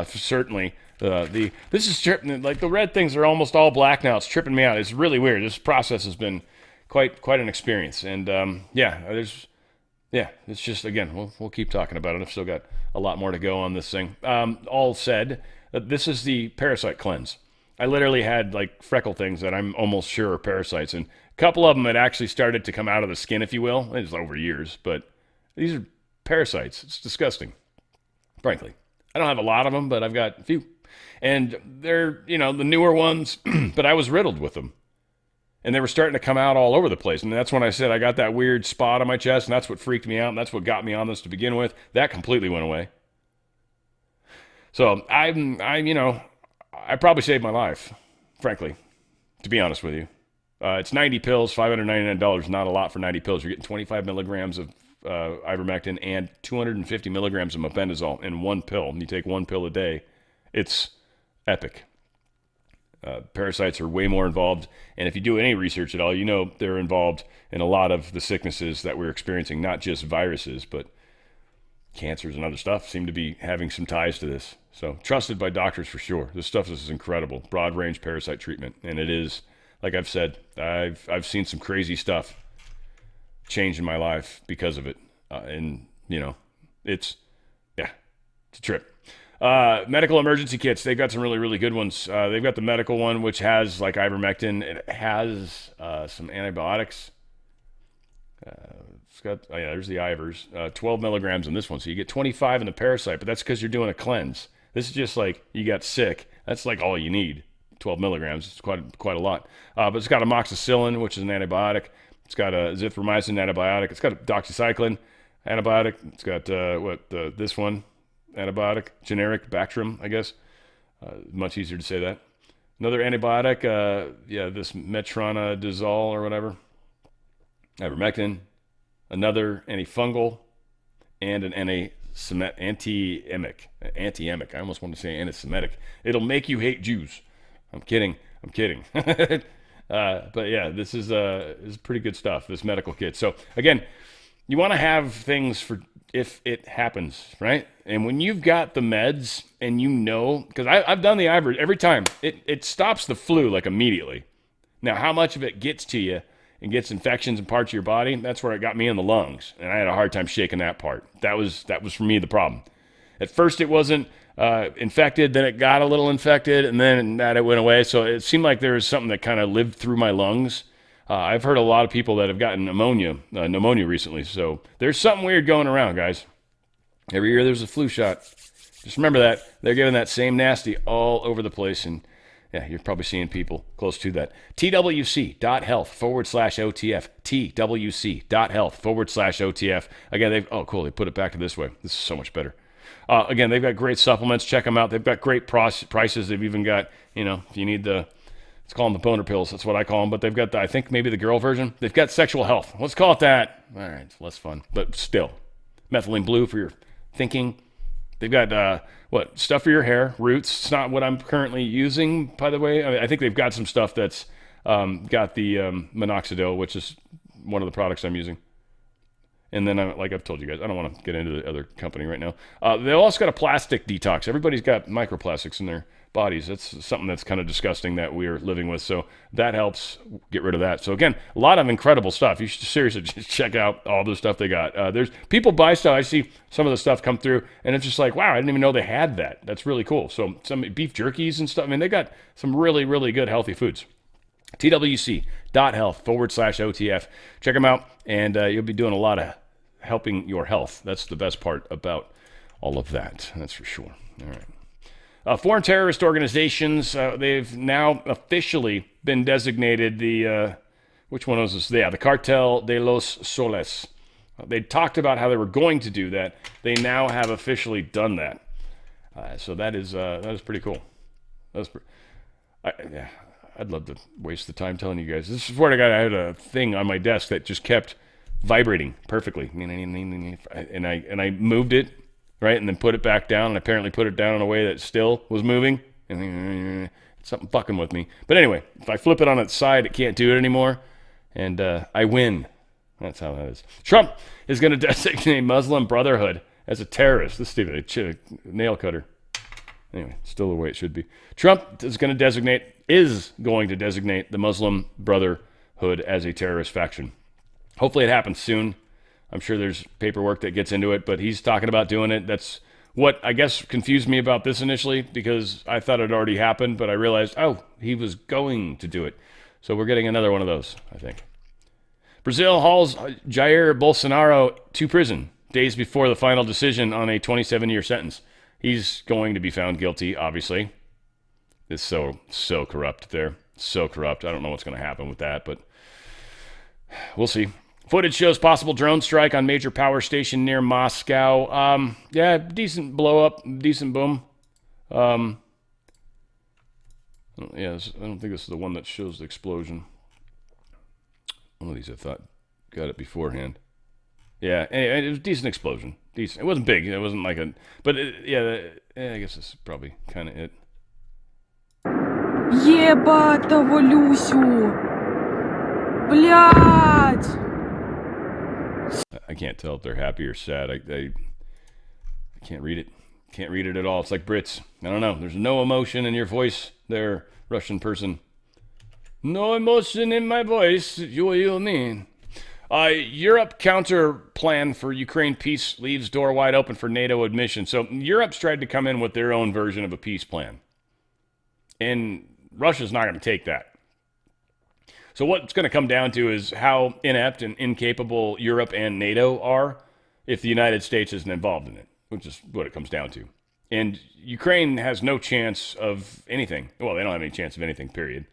Certainly, this is tripping. Like the red things are almost all black now. It's tripping me out. It's really weird. This process has been quite an experience. And it's just, again, we'll keep talking about it. I've still got a lot more to go on this thing. All said, this is the parasite cleanse. I literally had like freckle things that I'm almost sure are parasites, and a couple of them had actually started to come out of the skin, if you will. It was over years, but these are parasites. It's disgusting, frankly. I don't have a lot of them, but I've got a few. And they're, the newer ones, but I was riddled with them. And they were starting to come out all over the place. And that's when I said I got that weird spot on my chest, and that's what freaked me out, and that's what got me on this to begin with. That completely went away. So I probably saved my life, frankly, to be honest with you. It's 90 pills, $599. Not a lot for 90 pills. You're getting 25 milligrams of ivermectin and 250 milligrams of mebendazole in one pill. And you take one pill a day. It's epic. Parasites are way more involved. And if you do any research at all, they're involved in a lot of the sicknesses that we're experiencing, not just viruses, but cancers and other stuff seem to be having some ties to this. So trusted by doctors for sure. This stuff is incredible. Broad range parasite treatment. And it is, like I've said, I've seen some crazy stuff change in my life because of it. It's a trip. Medical emergency kits. They've got some really, really good ones. They've got the medical one, which has like ivermectin. It has some antibiotics. It's got, there's the Ivers. 12 milligrams in this one. So you get 25 in the parasite, but that's because you're doing a cleanse. This is just like you got sick. That's like all you need. 12 milligrams. It's quite a lot. But it's got amoxicillin, which is an antibiotic. It's got a zithromycin antibiotic. It's got a doxycycline antibiotic. It's got this one antibiotic, generic Bactrim, I guess. Much easier to say that. Another antibiotic, this metronidazole or whatever. Ivermectin. Another antifungal, and an anti-emic. I almost wanted to say anti-Semitic. It'll make you hate Jews. I'm kidding. But yeah, this is pretty good stuff, this medical kit. So again, you want to have things for if it happens, right? And when you've got the meds and because I've done the Ivory every time, it stops the flu like immediately. Now, how much of it gets to you and gets infections in parts of your body, that's where it got me in the lungs. And I had a hard time shaking that part. That was for me the problem. At first it wasn't infected, then it got a little infected, and then it went away. So it seemed like there was something that kind of lived through my lungs. I've heard a lot of people that have gotten pneumonia recently. So there's something weird going around, guys. Every year there's a flu shot. Just remember that. They're giving that same nasty all over the place, and yeah, you're probably seeing people close to that. TWC.health/OTF. TWC.health/OTF. Again, they put it back to this way. This is so much better. Again, they've got great supplements. Check them out. They've got great prices. They've even got, if you need let's call them the boner pills. That's what I call them. But they've got, I think maybe the girl version. They've got sexual health. Let's call it that. All right, it's less fun. But still, methylene blue for your thinking. They've got, stuff for your hair, roots. It's not what I'm currently using, by the way. I think they've got some stuff that's got the minoxidil, which is one of the products I'm using. And then, like I've told you guys, I don't want to get into the other company right now. They also got a plastic detox. Everybody's got microplastics in their bodies. That's something that's kind of disgusting that we're living with. So that helps get rid of that. So again, a lot of incredible stuff. You should seriously just check out all the stuff they got. There's people buy stuff. I see some of the stuff come through, and it's just like, wow, I didn't even know they had that. That's really cool. So some beef jerkies and stuff. I mean, they got some really, really good healthy foods. TWC.health/OTF. Check them out, and you'll be doing a lot of helping your health. That's the best part about all of that. That's for sure. All right. Foreign terrorist organizations, they've now officially been designated which one was this? Yeah, the Cartel de los Soles. They talked about how they were going to do that. They now have officially done that. So that is pretty cool. I'd love to waste the time telling you guys. This is where I had a thing on my desk that just kept vibrating perfectly, and I moved it right, and then put it back down, and apparently put it down in a way that still was moving, and something fucking with me. But anyway, if I flip it on its side, it can't do it anymore, and I win. That's how that is. Trump is going to designate Muslim Brotherhood as a terrorist. This is a nail cutter. Anyway, still the way it should be. Trump is going to designate the Muslim Brotherhood as a terrorist faction. Hopefully it happens soon. I'm sure there's paperwork that gets into it, but he's talking about doing it. That's what I guess confused me about this initially, because I thought it already happened, but I realized, he was going to do it. So we're getting another one of those, I think. Brazil hauls Jair Bolsonaro to prison days before the final decision on a 27-year sentence. He's going to be found guilty, obviously. It's so corrupt there. So corrupt. I don't know what's going to happen with that, but we'll see. Footage shows possible drone strike on major power station near Moscow. Decent blow up, decent boom. I don't think this is the one that shows the explosion. One of these I thought got it beforehand. Yeah, anyway, it was a decent explosion. Decent. It wasn't big. It wasn't like a... But, I guess this is probably kind of it. Ебатого Люсю! Блядь! I can't tell if they're happy or sad. I can't read it. Can't read it at all. It's like Brits. I don't know. There's no emotion in your voice there, Russian person. No emotion in my voice. What do you mean? Europe counter plan for Ukraine peace leaves door wide open for NATO admission. So Europe's tried to come in with their own version of a peace plan. And Russia's not going to take that. So what's going to come down to is how inept and incapable Europe and NATO are if the United States isn't involved in it, which is what it comes down to. And Ukraine has no chance of anything. Well, they don't have any chance of anything, period.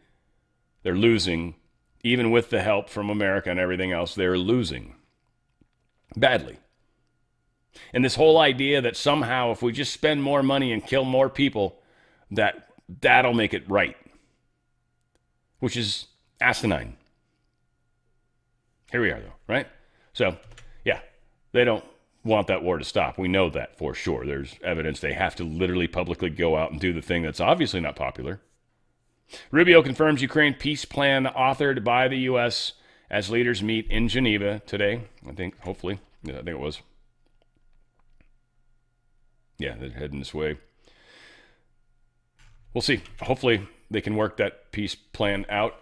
They're losing. Even with the help from America and everything else, they're losing badly. And this whole idea that somehow if we just spend more money and kill more people, that'll make it right, which is asinine. Here we are, though, right? So, yeah, they don't want that war to stop. We know that for sure. There's evidence they have to literally publicly go out and do the thing that's obviously not popular. Rubio confirms Ukraine peace plan authored by the U.S. as leaders meet in Geneva today. I think, hopefully. Yeah, I think it was. Yeah, they're heading this way. We'll see. Hopefully they can work that peace plan out.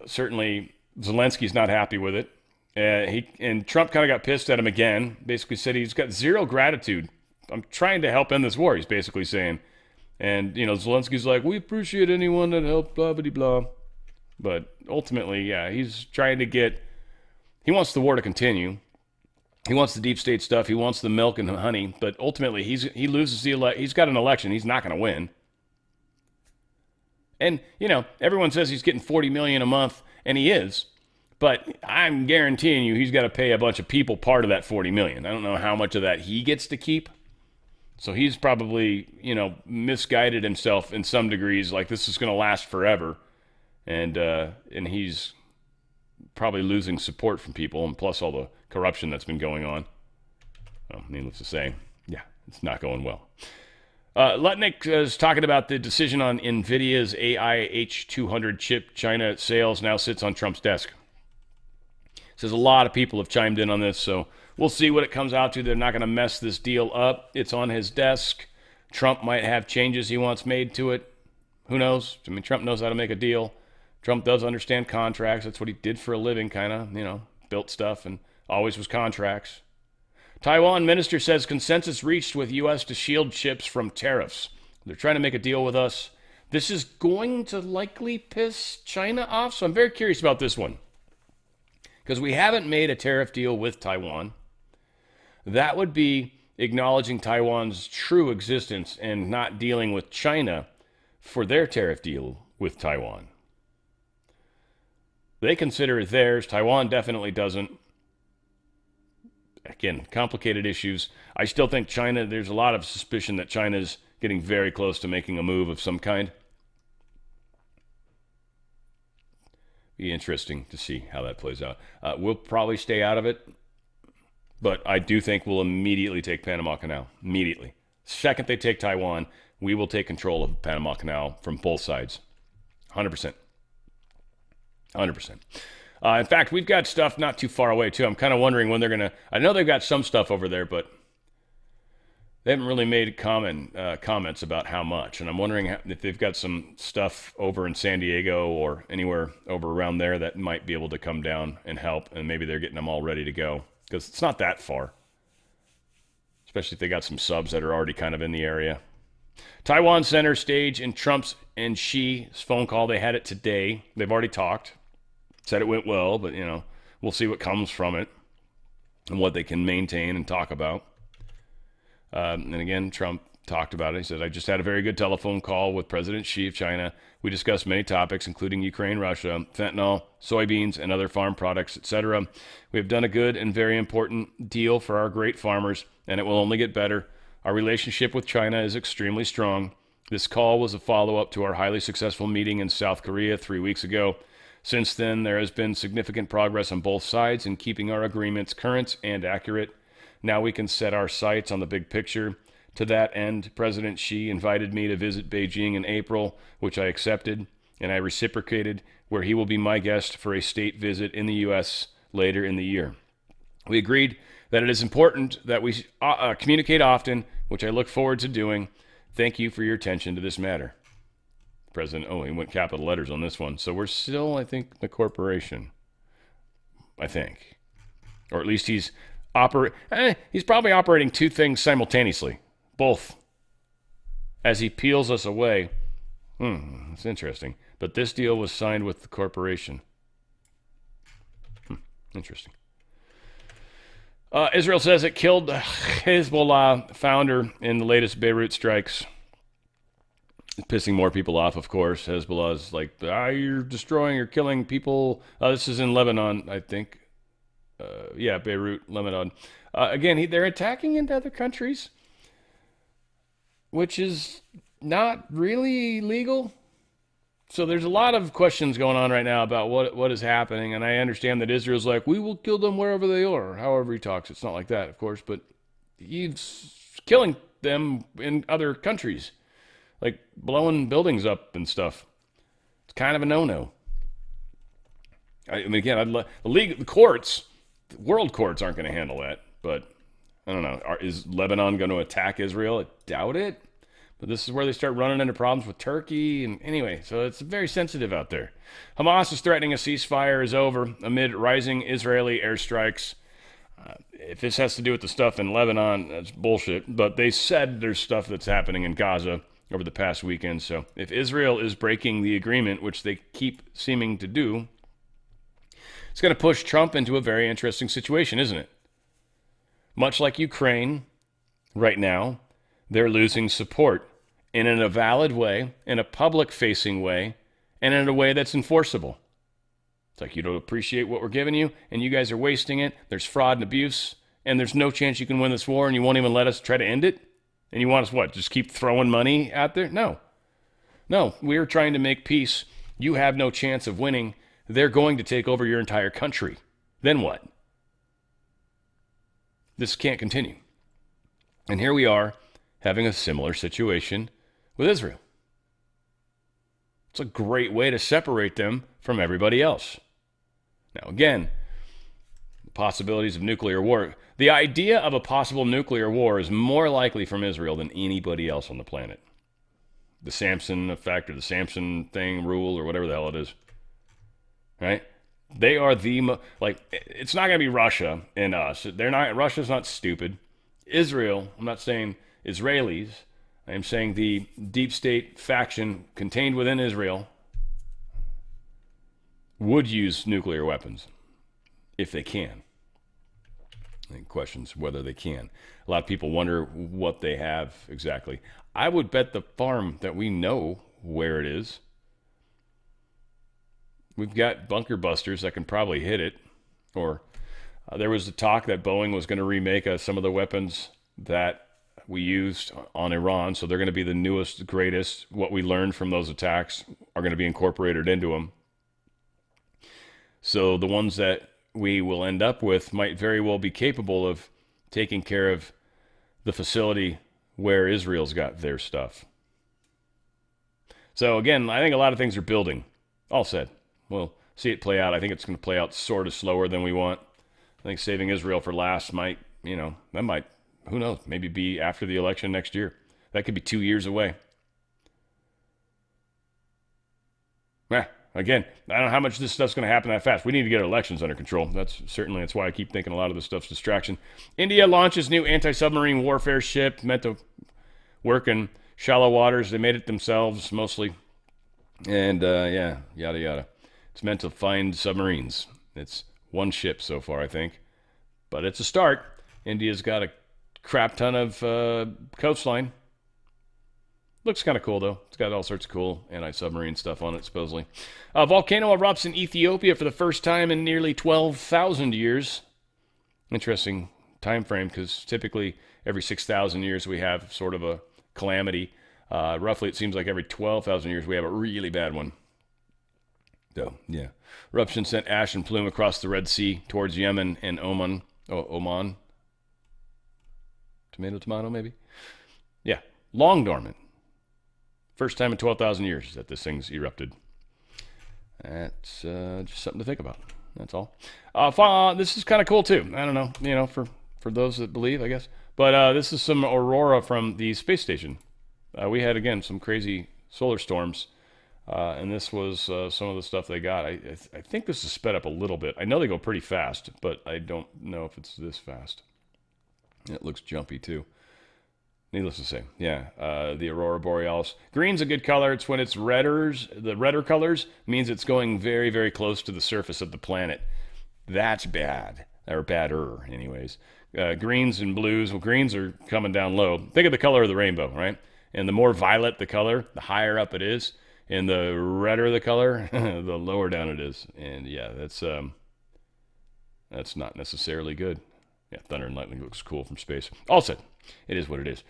Certainly Zelensky's not happy with it. And Trump kind of got pissed at him again. Basically said he's got zero gratitude. I'm trying to help end this war, he's basically saying. And, Zelensky's like, we appreciate anyone that helped, blah, blah, blah. But ultimately, yeah, he's trying to he wants the war to continue. He wants the deep state stuff. He wants the milk and the honey. But ultimately, he loses he's got an election. He's not going to win. And, everyone says he's getting $40 million a month, and he is. But I'm guaranteeing you he's got to pay a bunch of people part of that $40 million. I don't know how much of that he gets to keep. So he's probably, misguided himself in some degrees, like this is going to last forever. And he's probably losing support from people, and plus all the corruption that's been going on. Well, needless to say, yeah, it's not going well. Lutnick is talking about the decision on NVIDIA's AI H200 chip. China sales now sits on Trump's desk. Says a lot of people have chimed in on this, so we'll see what it comes out to. They're not going to mess this deal up. It's on his desk. Trump might have changes he wants made to it. Who knows? I mean, Trump knows how to make a deal. Trump does understand contracts. That's what he did for a living, kind of, built stuff and always was contracts. Taiwan minister says consensus reached with U.S. to shield chips from tariffs. They're trying to make a deal with us. This is going to likely piss China off, so I'm very curious about this one. Because we haven't made a tariff deal with Taiwan. That would be acknowledging Taiwan's true existence and not dealing with China for their tariff deal with Taiwan. They consider it theirs. Taiwan definitely doesn't. Again, complicated issues. I still think China, there's a lot of suspicion that China's getting very close to making a move of some kind. Be interesting to see how that plays out. We'll probably stay out of it, but I do think we'll immediately take Panama Canal. Immediately. Second they take Taiwan, we will take control of the Panama Canal from both sides. 100%. 100%. In fact, we've got stuff not too far away, too. I'm kind of wondering when they're going to... I know they've got some stuff over there, but they haven't really made comments about how much. And I'm wondering if they've got some stuff over in San Diego or anywhere over around there that might be able to come down and help. And maybe they're getting them all ready to go. Because it's not that far. Especially if they got some subs that are already kind of in the area. Taiwan center stage in Trump's and Xi's phone call. They had it today. They've already talked. Said it went well, but, we'll see what comes from it and what they can maintain and talk about. And again, Trump talked about it. He said, I just had a very good telephone call with President Xi of China. We discussed many topics, including Ukraine, Russia, fentanyl, soybeans, and other farm products, etc. We have done a good and very important deal for our great farmers, and it will only get better. Our relationship with China is extremely strong. This call was a follow-up to our highly successful meeting in South Korea 3 weeks ago. Since then, there has been significant progress on both sides in keeping our agreements current and accurate. Now we can set our sights on the big picture. To that end, President Xi invited me to visit Beijing in April, which I accepted, and I reciprocated, where he will be my guest for a state visit in the U.S. later in the year. We agreed that it is important that we communicate often, which I look forward to doing. Thank you for your attention to this matter. President, he went capital letters on this one. So we're still, I think, the corporation. I think. Or at least he's probably operating two things simultaneously. Both. As he peels us away. That's interesting. But this deal was signed with the corporation. Interesting. Israel says it killed Hezbollah founder in the latest Beirut strikes. Pissing more people off, of course. Hezbollah is like, you're destroying, you're killing people. This is in Lebanon, I think. Beirut, Lebanon. Again, they're attacking into other countries, which is not really legal. So there's a lot of questions going on right now about what is happening, and I understand that Israel's like, we will kill them wherever they are. However he talks, it's not like that, of course, but he's killing them in other countries. Like blowing buildings up and stuff. It's kind of a no-no. I mean, again, the courts, the world courts aren't going to handle that. But I don't know. Is Lebanon going to attack Israel? I doubt it. But this is where they start running into problems with Turkey. And anyway, so it's very sensitive out there. Hamas is threatening a ceasefire is over amid rising Israeli airstrikes. If this has to do with the stuff in Lebanon, that's bullshit. But they said there's stuff that's happening in Gaza over the past weekend. So if Israel is breaking the agreement, which they keep seeming to do, it's going to push Trump into a very interesting situation, isn't it? Much like Ukraine right now, they're losing support in a valid way, in a public-facing way, and in a way that's enforceable. It's like, you don't appreciate what we're giving you, and you guys are wasting it. There's fraud and abuse, and there's no chance you can win this war, and you won't even let us try to end it? And you want us, what, just keep throwing money out there? No. No, we're trying to make peace. You have no chance of winning. They're going to take over your entire country. Then what? This can't continue. And here we are having a similar situation with Israel. It's a great way to separate them from everybody else. Now, again, the possibilities of nuclear war. The idea of a possible nuclear war is more likely from Israel than anybody else on the planet. The Samson effect or the Samson thing, rule, or whatever the hell it is. Right? They are it's not going to be Russia and us. Russia's not stupid. Israel, I'm not saying Israelis. I am saying the deep state faction contained within Israel would use nuclear weapons if they can. I think questions whether they can. A lot of people wonder what they have exactly. I would bet the farm that we know where it is. We've got bunker busters that can probably hit it. Or there was the talk that Boeing was going to remake some of the weapons that we used on Iran. So they're going to be the newest, greatest. What we learned from those attacks are going to be incorporated into them. So the ones that we will end up with might very well be capable of taking care of the facility where Israel's got their stuff. So again, I think a lot of things are building. All said. We'll see it play out. I think it's going to play out sort of slower than we want. I think saving Israel for last might, that might, who knows, maybe be after the election next year. That could be 2 years away. Yeah, again, I don't know how much this stuff's going to happen that fast. We need to get our elections under control. That's why I keep thinking a lot of this stuff's distraction. India launches new anti-submarine warfare ship meant to work in shallow waters. They made it themselves mostly. And yeah, yada yada. It's meant to find submarines. It's one ship so far, I think. But it's a start. India's got a crap ton of coastline. Looks kind of cool, though. It's got all sorts of cool anti-submarine stuff on it, supposedly. A volcano erupts in Ethiopia for the first time in nearly 12,000 years. Interesting time frame, because typically every 6,000 years we have sort of a calamity. Roughly, it seems like every 12,000 years we have a really bad one. So, yeah. Eruption sent ash and plume across the Red Sea towards Yemen and Oman. Oh, Oman? Tomato, maybe? Yeah. Long dormant. First time in 12,000 years that this thing's erupted. That's just something to think about. That's all. This is kind of cool, too. I don't know, for those that believe, I guess. But this is some aurora from the space station. We had, again, some crazy solar storms. And this was some of the stuff they got. I think this is sped up a little bit. I know they go pretty fast, but I don't know if it's this fast. It looks jumpy, too. Needless to say, yeah, the Aurora Borealis. Green's a good color. It's when it's the redder colors means it's going very, very close to the surface of the planet. That's bad, or badder, anyways. Greens and blues, well, greens are coming down low. Think of the color of the rainbow, right? And the more violet the color, the higher up it is. And the redder the color, the lower down it is. And yeah, that's not necessarily good. Yeah, thunder and lightning looks cool from space. All said, it is what it is.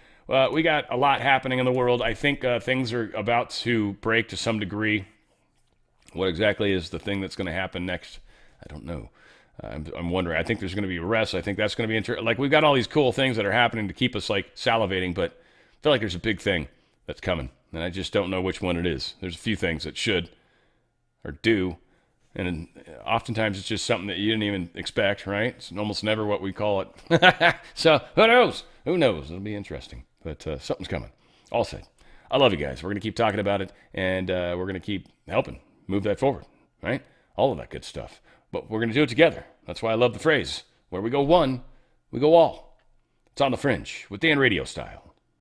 We got a lot happening in the world. I think things are about to break to some degree. What exactly is the thing that's going to happen next? I don't know. I'm wondering. I think there's going to be arrests. I think that's going to be interesting. Like, we've got all these cool things that are happening to keep us like salivating, but I feel like there's a big thing that's coming, and I just don't know which one it is. There's a few things that should or do, and oftentimes it's just something that you didn't even expect, right? It's almost never what we call it. So who knows? Who knows? It'll be interesting, but something's coming. All said, I love you guys. We're going to keep talking about it, and we're going to keep helping move that forward, right? All of that good stuff. But we're going to do it together. That's why I love the phrase, where we go one, we go all. It's on the Fringe with Dan RadioStyle.